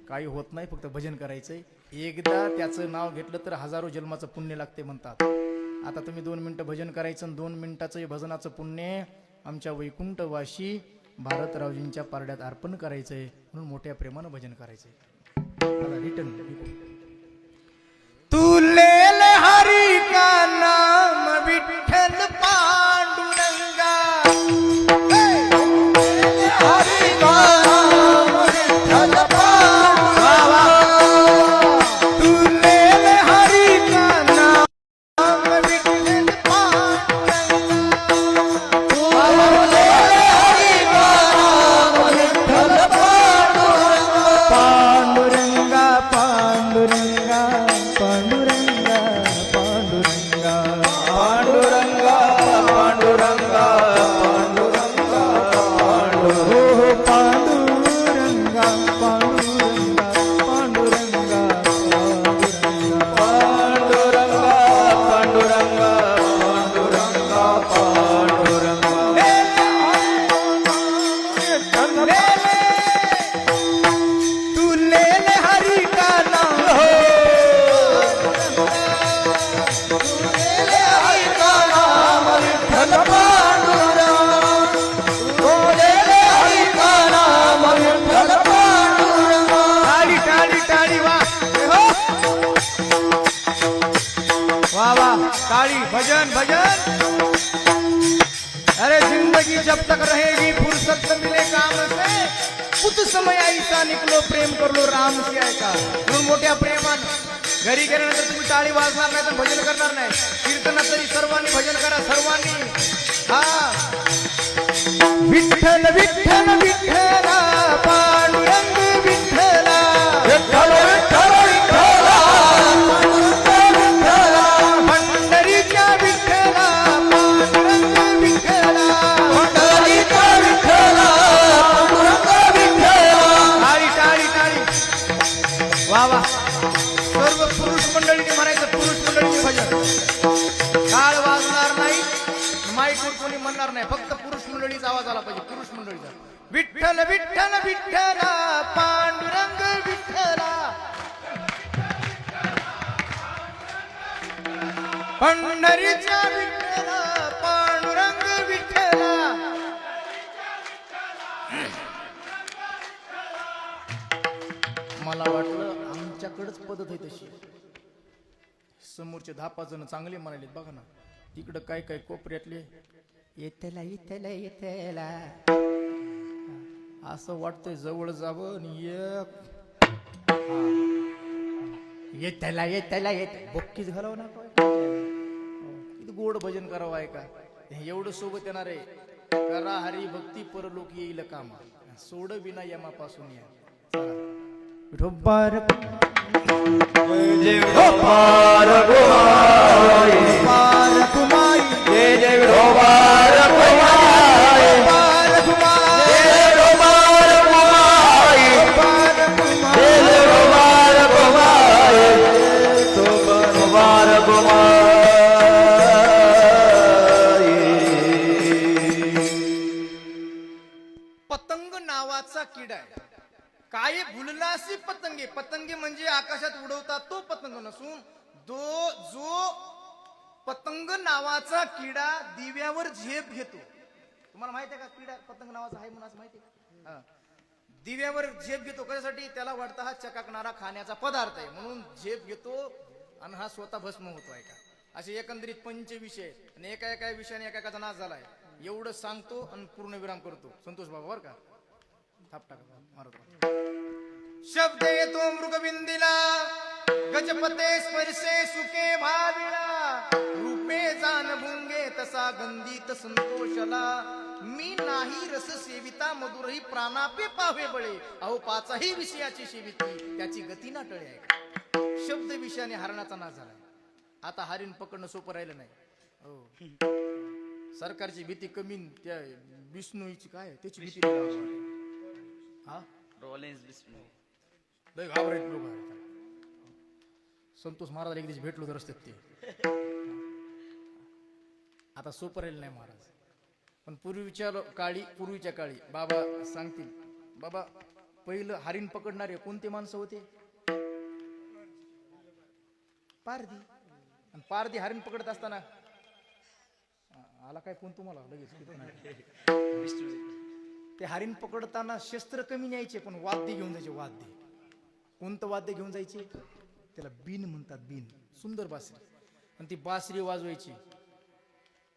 काही होत नाही, फक्त भजन करायचंय. एकदा त्याचं नाव घेतलं तर हजारो जन्माचं पुण्य लागते म्हणतात. आता तुम्ही 2 मिनिटं भजन करायचं. 2 मिनिटाचं भजनाचं पुण्य आमच्या वैकुंठवाशी भारतरावजींच्या पारड्यात अर्पण करायचंय. म्हणून मोठ्या प्रेमानं भजन करायचंय. रिटर्न. तू लेल हरी का नाम विठ्ठल पांडुरंगा. हरी का नाम विठ्ठल पांडुरंगा. तू लेल हरी का नाम विठ्ठल पांडुरंगा. पांडुरंगा भजन भजन। अरे जिंदगी जब तक रहेगी फुर्सत न मिले काम से, कुछ समय ऐसा निकलो प्रेम करलो राम से ऐका। म्हणून मोठ्या प्रेमानं घरी गेल्यानंतर तुम्ही टाळी वाजणार नाही तर भजन करणार नाही। कीर्तनात तरी सर्वांनी भजन करा सर्वांनी। हा विठ्ठल विठ्ठल विठ्ठला पांडुरंग विठ्ठला विठ्ठल विठ्ठल विठ्ठला पंढरीच्या विठ्ठला पांडुरंग विठ्ठला पंढरीचा विठ्ठला पांडुरंग विठ्ठला। टाळी टाळी टाळी वा वा। सर्व पुरुष मंडळीने म्हणायचं पुरुष मंडळीचे भजन। टाळ वाजणार नाही माईकवर कोणी म्हणणार नाही, फक्त पुरुष मंडळीचा आवाज आला पाहिजे पुरुष मंडळीचा। विठ्ठल विठ्ठल विठ्ठला पांडुरंग विठ्ठला पंढरीच्या विठ्ठला पांडुरंग विठ्ठला। मला वाटलं आमच्याकडेच पद्धत आहे तशी। समोरचे 10-5 जण चांगले म्हणाले बघा ना, तिकडं काय काय कोपऱ्यातले येतेला येतेला येतेला असं वाटतंय जवळ जावं आणि येतेला येतेला येते बोक्कीच घालावं ना काय। किती गोड भजन करावं आहे का, एवढं सोबत येणार आहे। करा हरी भक्ती परलोक येईल कामा, सोड विना यमापासून या। विठोबार जय विठोबार कुमाई पार कुमाई जय जय विठोबार कुमाई पार कुमाई जय विठोबार कुमाई पार कुमाई जय विठोबार कुमाई विठोबार कुमाई। पतंग नावाचा किडा आहे। काय भुलनासी पतंगे, पतंगे म्हणजे आकाशात उडवतात तो पतंग नसून जो पतंग नावाचा किडा दिव्यावर झेप घेतो। तुम्हाला माहिती आहे का किडा पतंग नावाचा आहे म्हणून असं माहिती आहे का? दिव्यावर झेप घेतो कशासाठी, त्याला वाटतं हा चकाकणारा खाण्याचा पदार्थ आहे म्हणून झेप घेतो आणि हा स्वतः भस्म होतो आहे का। असे एकंदरीत 5 विषय आणि एका एका विषयाने एका नाश झालाय। एवढं सांगतो आणि पूर्ण विराम करतो संतोष बाबा बर का। थाप टाका मारत शब्द येतो मृगबिंदीला गजपते स्पर्शे सुके भाविला रूपे जाण भुंगे तसा गंधीत संतोषला मी नाही रस सेविता मधुरही प्राणापे पावे बळे अहो 5ही विषयाची सेविती त्याची गती ना टळे आहे। शब्द विषयाने हरणाचा नाश झाला। आता हरिण पकडणं सोपं राहिलं नाही। हो सरकारची भीती कमी, त्या विष्णूची काय त्याची भीती हा लय घाबरायत लोक। संतोष महाराज एक दिवशी भेटलो तर रस्त्यात ते आता सोपं राहिलं नाही महाराज। पण पूर्वीच्या काळी बाबा सांगतील, बाबा पहिलं हरिण पकडणारे कोणते माणसं होते? पारधी। आणि पारधी हरिण पकडत असताना आला काय फोन तुम्हाला लगेच ते हरिण पकडताना शस्त्र कमी न्यायचे पण वाद्य घेऊन जायचे। वाद्य कोणतं वाद्य घेऊन जायचे? त्याला बीन म्हणतात, बीन सुंदर बासरी। आणि ती बासरी वाजवायची,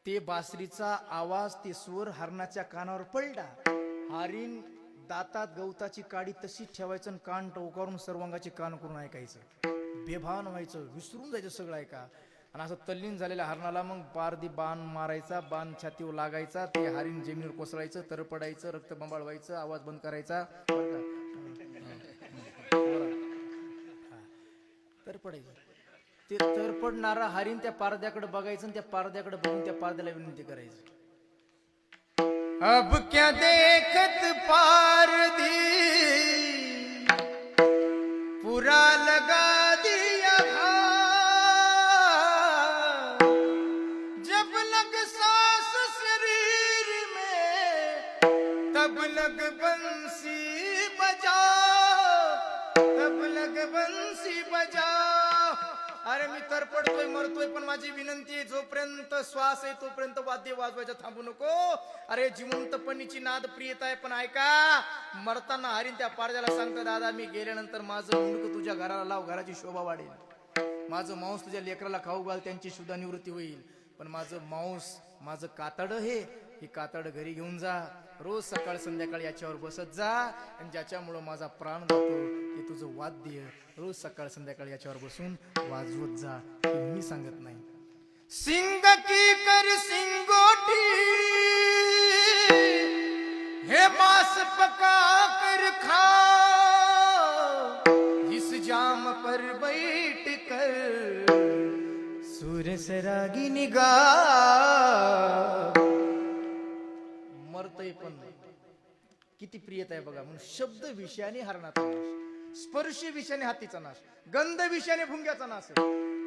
ते बासरीचा आवाज ते स्वर हरणाच्या कानावर पडला, हरिण दातात गवताची काडी तशीच ठेवायचं आणि कान टोकावरून सर्वांगाचे कान करून ऐकायचं। बेभान व्हायचं, विसरून जायचं सगळं ऐका। आणि असं तल्लीन झालेल्या हरणाला मग पारदी बाण मारायचा, बाण छातीवर लागायचा, ते हरिण जमिनीवर कोसळायचं, तरपडायचं, रक्त बंबाळ व्हायचं, आवाज बंद करायचा, तरपडायचं। ते तरपडणारा हरिण त्या पारद्याकडे बघायचं आणि त्या पारद्याकडे बघून त्या पारद्याला विनंती करायची, अब क्या देखत पारदी पुरा लगा दिया जब लग सांस शरीर में तब लग बंसी बजा, तब लग बंसी बजा। अरे मी तरपडतोय मरतोय पण माझी विनंती आहे, जोपर्यंत श्वास आहे तोपर्यंत वाद्य वाजवायचं थांबू नको। अरे जिवंतपणीची नाद प्रियता आहे पण ऐका, मरताना हरिण त्या पारद्याला सांगतो, दादा मी गेल्यानंतर माझं मुंडक तुझ्या घराला लाव, घराची शोभा वाढेल, माझं मांस तुझ्या लेकराला खाऊ घाल, त्यांची सुद्धा निवृत्ती होईल। पण माझं मांस, माझं कातड हे कातड घरी घेऊन जा, रोज सकाळ संध्याकाळ याच्यावर बसत जा, आणि ज्याच्यामुळं माझा प्राण जातो ते तुझं वाद्य रोज सकाळ संध्याकाळ याच्यावर बसून वाजवत जा. हे मी सांगत नाही. सिंग की कर सिंगोटी, हे मांस पका कर खा, इस जाम पर बैठ कर सूरसरागी निगाह. मरतय पण किती प्रियता आहे बघा. म्हणून शब्द विषयाने हरणाचा नाश, स्पर्श विषयाने हातीचा नाश, गंध विषयाने भुंग्याचा नाश.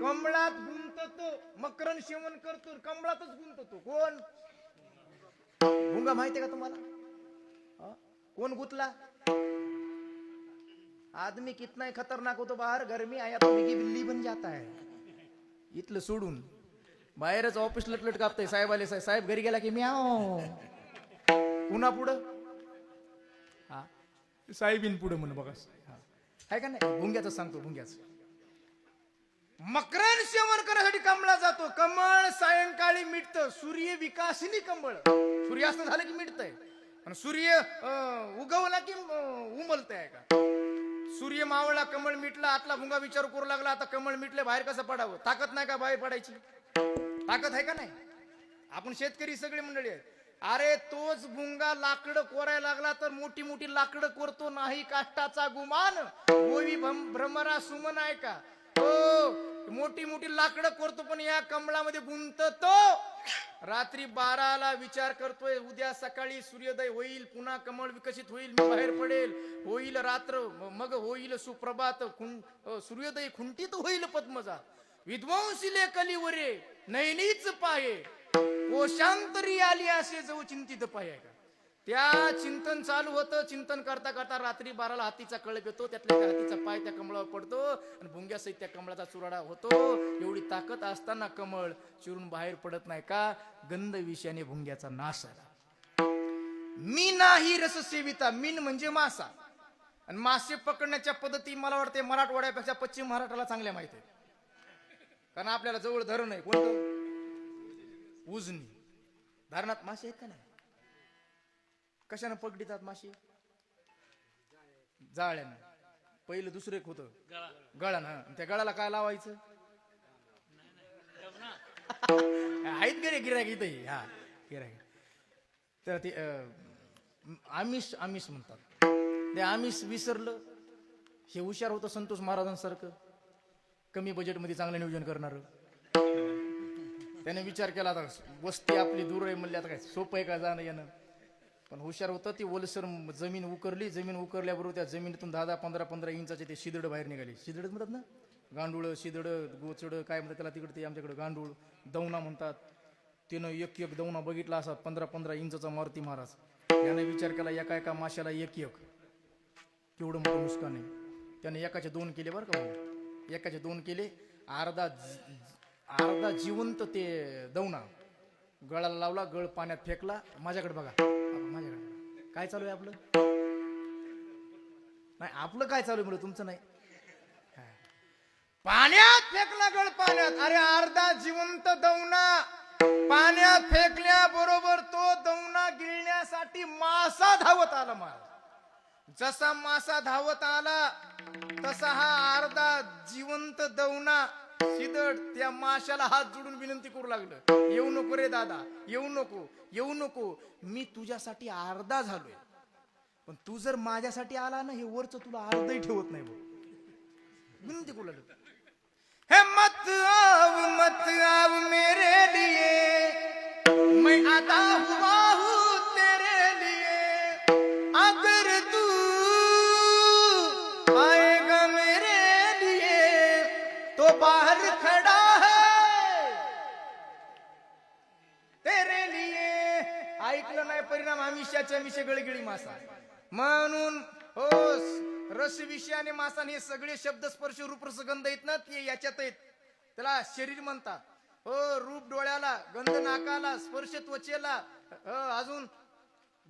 कमळात गुंततो मकरन सेवन करतो, कमळातच गुंततो. कोण भुंगा माहितीये का तुम्हाला? कोण गुतला? आदमी कितना ही खतरनाक होतो बाहेर, गर्मी आया तो बिगी बिल्ली बन जाता है. इथलं सोडून बाहेरच ऑफिस लटलट कापतय. साहेब आले, साहेब घरी गेला की म्याव. पुन्हा पुढं हा साहेबीन पुढं म्हण बघा. आहे का नाही? भुंग्याचं सांगतो. भुंग्याचं मकरन सेवन करण्यासाठी कमळा जातो. कमळ सायंकाळी मिटतं. सूर्य विकासिनी कमळ, सूर्यास्त झालं की मिटतंय, आणि सूर्य उगवला की उमलतंय. आहे का? सूर्य मावळला, कमळ मिटला. आतला भुंगा विचार करू लागला, आता कमळ मिटले, बाहेर कसं पडावं? ताकद नाही का बाहेर पडायची? ताकद आहे का नाही? आपण शेतकरी सगळी मंडळी आहेत. अरे तोच भुंगा लाकडं कोरायला लागला तर मोठी मोठी लाकडं कोरतो, नाही काष्टाचा गुमान गोवी भ्रमरा सुमन. आहे का? हो, मोठी मोठी लाकडं कोरतो, पण या कमळामध्ये गुंततो. रात्री 12ला विचार करतोय, उद्या सकाळी सूर्योदय होईल, पुन्हा कमळ विकसित होईल, मी बाहेर पडेल, होईल रात्र, मग होईल सुप्रभात, सूर्योदय खुंटीत होईल पद्मजा, विध्वंसिले कलिवरे नैनीच पाये, कोशांतरी आली असे जो चिंतित पाय. का त्या चिंतन चालू होतं. चिंतन करता करता रात्री 12ला हातीचा कळप येतो, त्यातल्या हातीचा पाय त्या कमळावर पडतो, आणि भुंग्यासहित त्या कमळाचा चुराडा होतो. एवढी ताकद असताना कमळ चिरून बाहेर पडत नाही का? गंध विषयाने भुंग्याचा नाश झाला. मी नाही रस सेविता. मीन म्हणजे मासा, आणि मासे पकडण्याच्या पद्धती मला वाटते मराठवाड्यापेक्षा पश्चिम महाराष्ट्राला चांगल्या माहिती आहेत. कारण आपल्याला जवळ धरण आहे. कोणतं? उजनी. धरणात मासे आहेत का नाही? कशानं पकडतात मासे? जाळ्यानं. पहिलं दुसरं एक होतं गळानं. त्या गळाला काय लावायचं? आहेत गे रे गिरायक इथं. हा गिरायक. तर ते आमिष म्हणतात. ते आमिष विसरलं. हे हुशार होतं संतोष महाराजांसारखं, कमी बजेटमध्ये चांगलं नियोजन करणार. त्याने विचार केला, आता वस्ती आपली दूर आहे म्हणले, आता काय सोपं आहे का जाणं येणं? पण हुशार होतं. ती ओलसर जमीन उकरली. जमीन उकरल्याबरोबर त्या जमिनीतून 10-10, 15-15 इंचाचे ते शिदड बाहेर निघाले. शिदड म्हणतात ना, गांडूळ, शिदड, गोचड काय म्हणतात त्याला तिकडे, ते आमच्याकडे गांडूळ, दवना म्हणतात. तिनं एक एक दवना बघितला असा 15-15 इंचाचा मारुती महाराज. याने विचार केला, एका एका माशाला एक केवढं मोठं नुकसान आहे. त्याने एकाचे 2 केले बरं का. एकाचे 2 केले. अर्धा जिवंत ते दवना गळाला लावला, गळ पाण्यात फेकला. माझ्याकडे बघा, माझ्याकडे काय चालू आहे आपलं? नाही आपलं काय चालू आहे म्हणलं, तुमचं नाही. पाण्यात फेकला गळ पाण्यात. अरे अर्धा जिवंत दवना पाण्यात फेकल्याबरोबर तो दवना गिळण्यासाठी मासा धावत आला. महाराज जसा मासा धावत आला तसा हा अर्धा जिवंत दवना शिदड त्या माशाला हात जोडून विनंती करू लागलं, येऊ नको रे दादा, येऊ नको, येऊ नको. मी तुझ्यासाठी अर्धा झालोय, पण तू जर माझ्यासाठी आला ना, हे वरच तुला अर्धही ठेवत नाही. विनंती करू लागलं. हे मत आव मेरे लिए, मैं आता हुआ हूँ तेरे लिए, अगर तू आएगा मेरे लिए तो बाहर खड़ा है तेरे लिए. ऐकलं नाही परिणाम आमिषाच्या मिशे गळगिळी मासा. म्हणून हो, रस विषयाने मासा, हे सगळे शब्द स्पर्श रूप रसगंध आहेत ना, ते याच्यात आहेत. त्याला शरीर म्हणतात. हो, रूप डोळ्याला, गंध नाकाला, स्पर्श त्वचेला, अजून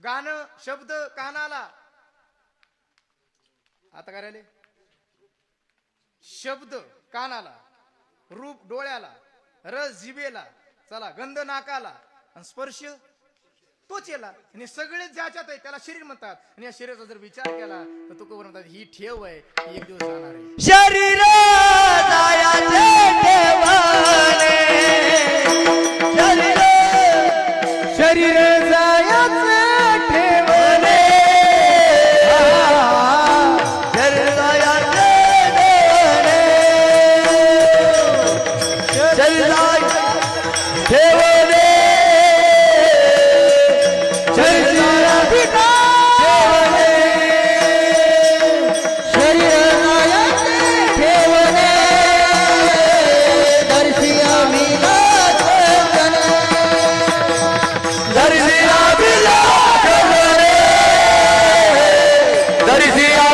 गाणं शब्द कानाला. आता काय राहिले? शब्द कानाला, रूप डोळ्याला, रस जिभेला, चला गंध नाकाला आणि स्पर्श तोच येला आणि सगळे ज्याच्यात आहे त्याला शरीर म्हणतात. आणि या शरीराचा जर विचार केला तर तुकोबर म्हणतात ही ठेव आहे, ही एक दिवस जाणार आहे. शरीर जायाचे ठेवणे शरीर जायाचे ठेवणे शरीर जायाचे ठेवणे शरीर जायाचे ठेवणे शरीर जायाचे ठेवणे शरीर जायाचे ठेवणे दर्शिया विलास दर्शिया विलास दर्शिया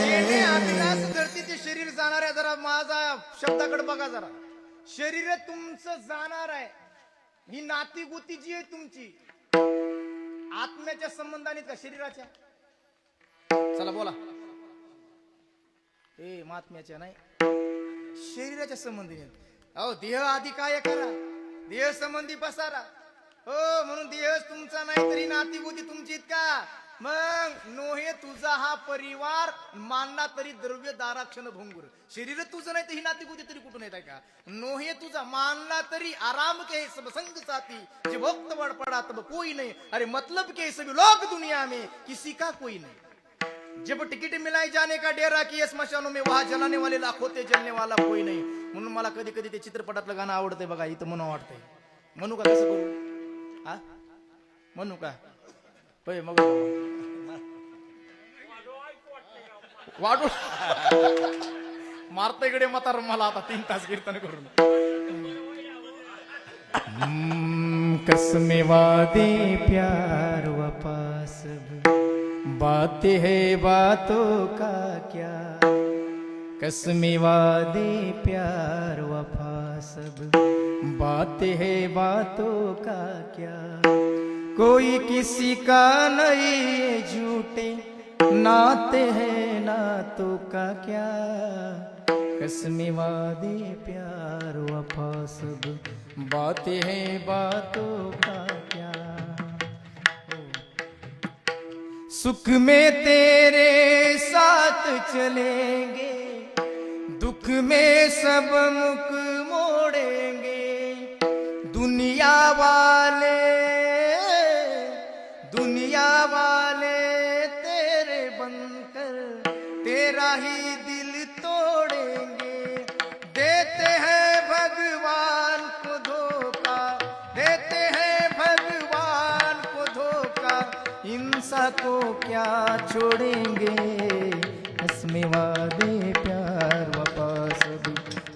जेणे अविनाश धरती ते शरीर जाणार आहे. जरा माझा शब्दाकडे बघा जरा. शरीर तुमचं जाणार आहे. ही नाती गोती जी आहे तुमची आत्म्याच्या संबंधाने का शरीराच्या? चला बोला. ए महात्म्याच्या नाही, शरीराच्या संबंधीने. अहो देह आधी काय करा, देह संबंधी पसारा. हो म्हणून देह तुमचा नाही तरी नाती गोती तुमची का? मग नोहे तुझा हा परिवार मानला तरी द्रव्य दाराक्षण भंगुर. शरीर तुझं नाही तर ही नाती गोती तरी कुठून येत आहे का? नोहे तुझा मानला तरी आराम के सब संग साथी जे भक्त बड़ पड़ा तब कोई नहीं. अरे मतलब के सभी लोग दुनिया में किसी का कोई नहीं. जब टिकट मिलाई जाने का डेरा की स्मशानों में वहां जलाने वाले लाखों ते जलने वाला कोई नहीं. म्हणून मला कधी कधी ते चित्रपटातलं गाणं आवडतंय बघा. इथं म्हणून वाटतंय. म्हणू का? कसं करू? हा म्हणू का? होय मग वाढू मारता इकडे म्हातार मला आता 3 तास कीर्तन करून. कसमे वादे प्यार वापस बातें है बातों का क्या. कसमे वादे प्यार वफा सब बातें है बातों का क्या. कोई किसी का नहीं झूठे नाते हैं नातों का क्या. कसमे वादे प्यार वफा सब बातें हैं बातों का क्या. सुख में तेरे साथ चलेंगे, दुख में सब मुख मोड़ेंगे. दुनिया वाले तेरे बनकर तेरा ही दिल तोड़ेंगे. देते हैं भगवान को धोखा, देते हैं भगवान को धोखा. हिंसा को क्या छोड़ेंगे. हंसने वादे प्यार वापस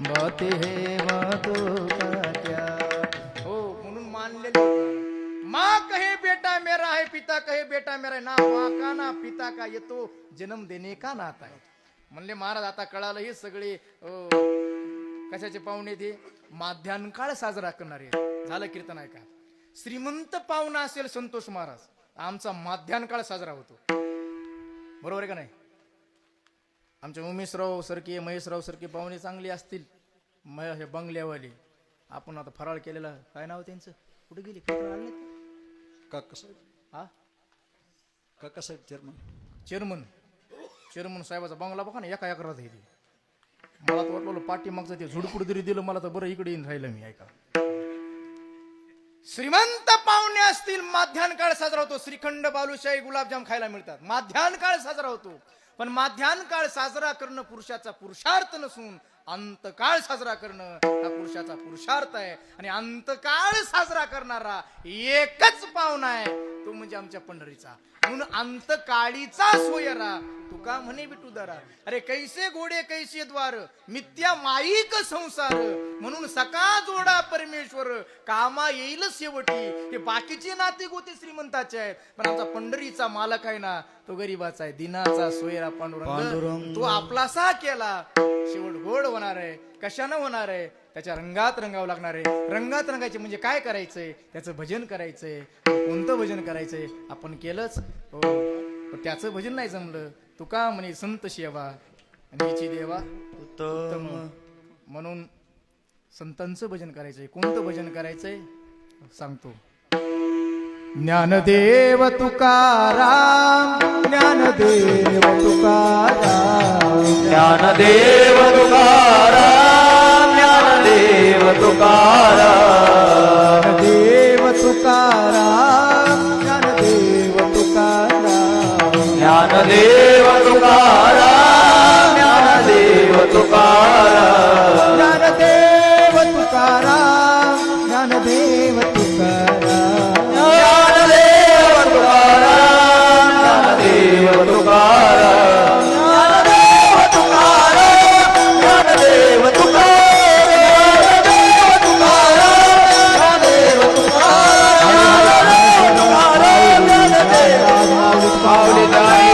बातें है बातों का क्या. हो म्हणून मानलेले. माँ कहे बेटा मेरा है, पिता कहे बेटा मेरा है. ना माँ का ना पिता का, ये तो जन्म देने का नाता है. म्हणले महाराज आता कळालं. हे सगळे कशाचे पाहुणे ते माध्यान काळ साजरा करणारे. झालं कीर्तन ऐका. श्रीमंत पाहुणा असेल संतोष महाराज, आमचा माध्यान काळ साजरा होतो. बरोबर आहे का नाही? आमच्या उमेशराव सारखे महेशराव सारखे पाहुणे चांगले असतील, हे बंगल्यावाले. आपण आता फराळ केलेला काय नाव त्यांचं, कुठे गेले? काकासाहेब हा काकासाहेब चेअरमन साहेबाचा बंगला बघा ना, एका एकरात आहे. मला तर वाटलं पाठीमागचं ते झुडपुड जरी दिलं मला तर बरं इकडे येऊन राहिलं मी. ऐका, श्रीमंत पाहुणे असतील माध्यान काळ साजरा होतो. श्रीखंड बालुशाही गुलाबजाम खायला मिळतात. माध्यान काळ साजरा होतो. पण माध्यान काळ साजरा करणं पुरुषाचा पुरुषार्थ नसून अंतकाळ साजरा करणं हा पुरुषाचा पुरुषार्थ आहे. आणि अंतकाळ साजरा करणारा एकच पाहुणा आहे, तो म्हणजे आमच्या पंढरीचा. म्हणून अंतकाळीचा सोयरा तुका म्हणे विटुदारा. अरे कैसे घोडे कैसे द्वार मिथ्या माईक संसार. म्हणून सका जोडा परमेश्वर कामा येईल शेवटी. हे बाकीचे नाते गोते श्रीमंताचे आहेत, पण आमचा पंढरीचा मालक आहे ना, तो गरीबाचा आहे. दिनाचा सोयरा पांडुरंग तो आपलासा केला. शेवट गोड होणार आहे. कशानं होणार आहे? त्याच्या रंगात रंगावं लागणार आहे. रंगात रंगायचे म्हणजे काय करायचंय? त्याचं भजन करायचंय. कोणतं भजन करायचंय? आपण केलंच हो, पण त्याचं भजन नाही जमलं. तुका म्हणे संत सेवा नीची देवा उत्तम. म्हणून संतांचं भजन करायचंय. कोणतं भजन करायचंय सांगतो. ज्ञानदेव तुकाराम, ज्ञानदेव तुकाराम, ज्ञानदेव तुकाराम, ज्ञानदेव तुकाराम, देव तुकाराम, ज्ञानदेव तुकाराम, ज्ञानदेव तुकाराम, ज्ञानदेव तुकाराम, ज्ञानदेव तुकाराम, ज्ञानदेव तुकाराम, ज्ञानदेव तुकाराम, ज्ञानदेव तुकाराम, ज्ञानदेव तुकाराम, ज्ञानदेव तुकाराम, ज्ञानदेव तुकाराम, ज्ञानदेव तुकाराम, ज्ञानदेव माऊली ताई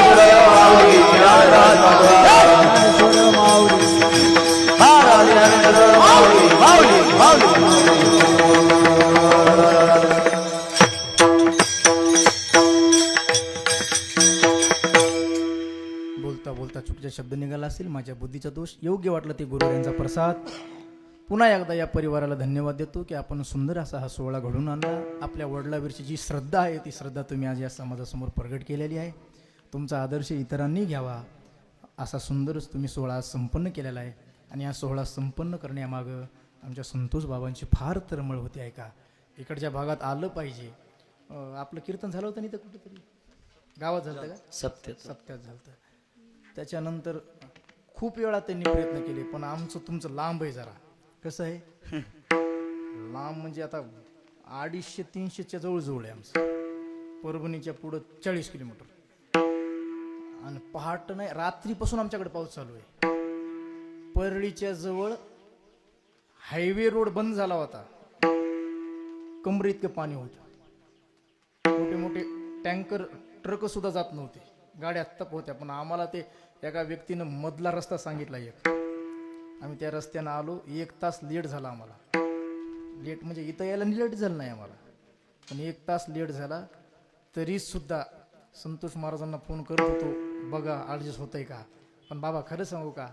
माऊली महाराज माऊली माऊली माऊली बोलता बोलता चुकीचा शब्द निघाला असेल, माझ्या बुद्धीचा दोष. योग्य वाटलं ते गुरु यांचा प्रसाद. पुन्हा एकदा या परिवाराला धन्यवाद देतो की आपण सुंदर असा हा सोहळा घडून आणला. आपल्या वडिलांवरची जी श्रद्धा आहे ती श्रद्धा तुम्ही आज या समाजासमोर प्रगट केलेली आहे. तुमचा आदर्श इतरांनी घ्यावा असा सुंदरच तुम्ही सोहळा संपन्न केलेला आहे. आणि हा सोहळा संपन्न करण्यामागं आमच्या संतोष बाबांची फार तळमळ होती आहे का. इकडच्या भागात आलं पाहिजे. आपलं कीर्तन झालं होतं नाही तर कुठेतरी गावात झालं का, सप्त्यात झालं होतं. त्याच्यानंतर खूप वेळा त्यांनी प्रयत्न केले, पण आमचं तुमचं लांब आहे जरा. कसं आहे लांब म्हणजे आता 250-300च्या जवळ आहे आमचं. परभणीच्या पुढं 40 किलोमीटर. आणि पहाट नाही रात्रीपासून आमच्याकडे पाऊस चालू आहे. परळीच्या जवळ हायवे रोड बंद झाला होता. कमरे इतकं पाणी होतं. मोठे मोठे टँकर ट्रक सुद्धा जात नव्हते. गाड्या तप होत्या. पण आम्हाला ते एका व्यक्तीनं मधला रस्ता सांगितला एक. आम्ही त्या रस्त्यानं आलो. 1 तास लेट झाला आम्हाला. लेट म्हणजे इथं यायला लेट झालं नाही आम्हाला, पण 1 तास लेट झाला. तरी सुद्धा संतोष महाराजांना फोन करत होतो, बघा ॲडजस्ट होतंय का. पण बाबा खरं सांगू का,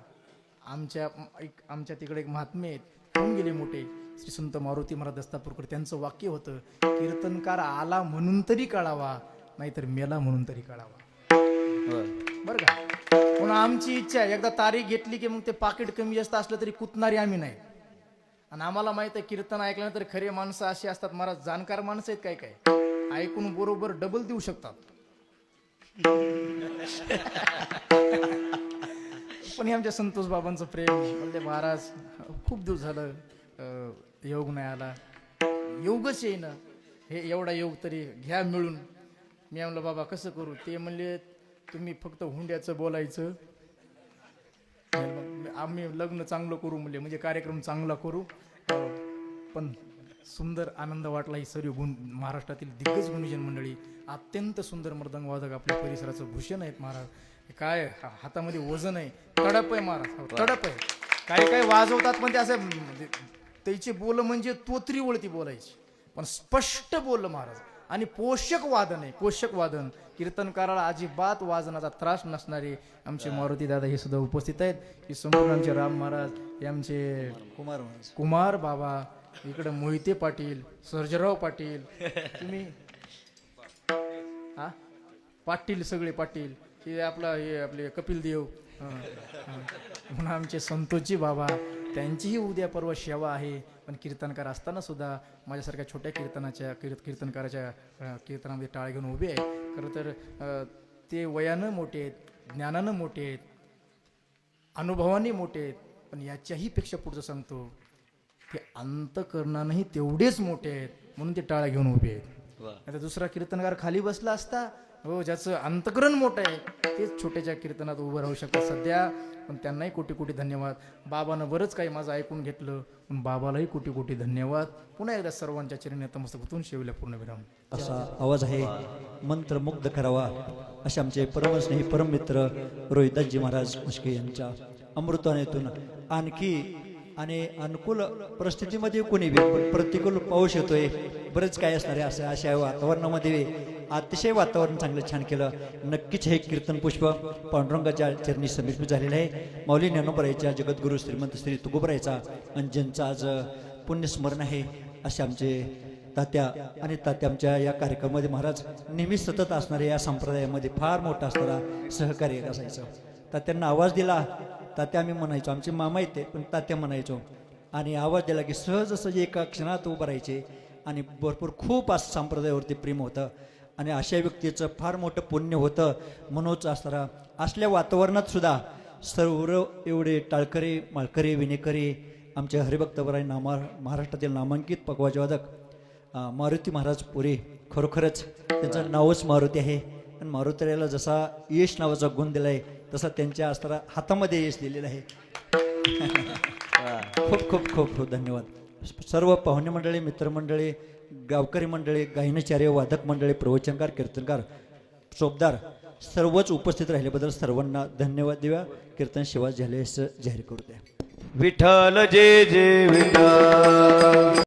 आमच्या तिकडे एक महात्मे आहेत, होऊन गेले मोठे, श्री संत मारुती महाराज दस्तापूरकर. त्यांचं वाक्य होतं, कीर्तनकार आला म्हणून तरी कळावा, नाहीतर मेला म्हणून तरी कळावा. बरं का. पण आमची इच्छा आहे, एकदा तारीख घेतली की मग ते पाकिट कमी जास्त असलं तरी कुतणारी आम्ही नाही. आणि आम्हाला माहित आहे कीर्तन ऐकल्यानंतर खरे माणसं अशी असतात महाराज, जाणकार माणसं आहेत काय काय, ऐकून बरोबर डबल देऊ शकतात. पण हे आमच्या संतोष बाबांचं प्रेम म्हणजे महाराज खूप दिवस झालं योग नाही आला. योगच येईना. हे एवढा योग तरी घ्या मिळून. मी म्हणलं बाबा कसं करू. ते म्हणले तुम्ही फक्त हुंड्याचं बोलायचं, आम्ही लग्न चांगलं करू म्हणले, म्हणजे कार्यक्रम चांगला करू. पण सुंदर आनंद वाटला. ही सर्व महाराष्ट्रातील दिग्गज गुणीजन मंडळी, अत्यंत सुंदर मृदंग वादक आपल्या परिसराचं भूषण आहेत महाराज. काय हातामध्ये वजन आहे, तडप आहे महाराज, तडप आहे. काय काय वाजवतात पण ते असं त्याची बोल म्हणजे तोतरी वळती बोलायची, पण स्पष्ट बोललं महाराज. आणि पोषक वादन आहे, पोषक वादन. कीर्तनकाराला अजिबात वाजनाचा त्रास नसणारे आमचे मारुती दादा हे सुद्धा उपस्थित आहेत. हे संपूर्ण आमचे राम महाराज, हे आमचे कुमार बाबा, इकडे मोहिते पाटील, सर्जराव पाटील, तुम्ही पाटील, सगळे पाटील, हे आपले कपिल देव, पुन्हा आमचे संतोषजी बाबा, त्यांचीही उद्या परवा सेवा आहे. पण कीर्तनकार असताना सुद्धा माझ्यासारख्या छोट्या कीर्तनकाराच्या कीर्तनामध्ये टाळ घेऊन उभे आहेत. खरं तर ते वयानं मोठे आहेत, ज्ञानानं मोठे आहेत, अनुभवाने मोठे आहेत. पण याच्याही पेक्षा पुढचं सांगतो, ते अंतकरणानंही तेवढेच मोठे आहेत, म्हणून ते टाळ्या घेऊन उभे आहेत. आता दुसरा कीर्तनकार खाली बसला असता, हो ज्याचं अंतकरण मोठं आहे तेच छोट्याच्या कीर्तनात उभं राहू शकतात सध्या. पण त्यांनाही कोटी कोटी धन्यवाद. बाबानं बरंच काही माझं ऐकून घेतलं, पण बाबालाही कोटी कोटी धन्यवाद. पुन्हा एकदा सर्वांच्या चरणी नतमस्तक होऊन शेवल्या पूर्ण विराम. असा आवाज आहे, मंत्रमुग्ध करावा असे आमचे परमस्नेही परममित्र रोहिदासजी महाराज मुश्के यांच्या अमृतवाणीतून आणखी आणि अनुकूल परिस्थितीमध्ये कोणी बी प्रतिकूल पाऊस येतोय बरेच काय असणार आहे असं अशा वातावरणामध्ये अतिशय वातावरण चांगलं छान केलं. नक्कीच हे कीर्तन पुष्प पांडुरंगाच्या चरणी समर्पित झालेलं आहे. माऊली ज्ञानोबरायच्या जगद्गुरु श्रीमंत श्री तुकोबरायचा आणि ज्यांचं आज पुण्यस्मरण आहे असे आमचे तात्या आणि तात्या आमच्या या कार्यक्रमामध्ये महाराज नेहमी सतत असणारे या संप्रदायामध्ये फार मोठा असणारा सहकार्य असायचं. तात्यांना आवाज दिला तात्या आम्ही म्हणायचो आमचे मामा येते पण तात्या म्हणायचो आणि आवाज दिला की सहज असं एका क्षणात उभं राहायचे आणि भरपूर खूप असं संप्रदायावरती प्रेम होतं आणि अशा व्यक्तीचं फार मोठं पुण्य होतं. मनोज असणारा असल्या वातावरणात सुद्धा सर्व एवढे टाळकरी माळकरी विनेकरी आमचे हरिभक्तवराय महाराष्ट्रातील नामांकित पकवाजवादक मारुती महाराज पुरे खरोखरच त्यांचं नावच मारुती आहे आणि मारुतीला जसा यश नावाचा गुण दिलाय तसा त्यांच्या असणारा हातामध्ये यश दिलेलं आहे. खूप खूप खूप खूप धन्यवाद. सर्व पाहुणे मंडळी मित्रमंडळी गावकरी मंडळी गायनचार्य वादक मंडळी प्रवचनकार कीर्तनकार चोपदार सर्वच उपस्थित राहिल्याबद्दल सर्वांना धन्यवाद देऊया. कीर्तन शिवाज झाले असं जाहीर करू द्या. विठ्ठल जे जे विठ्ठल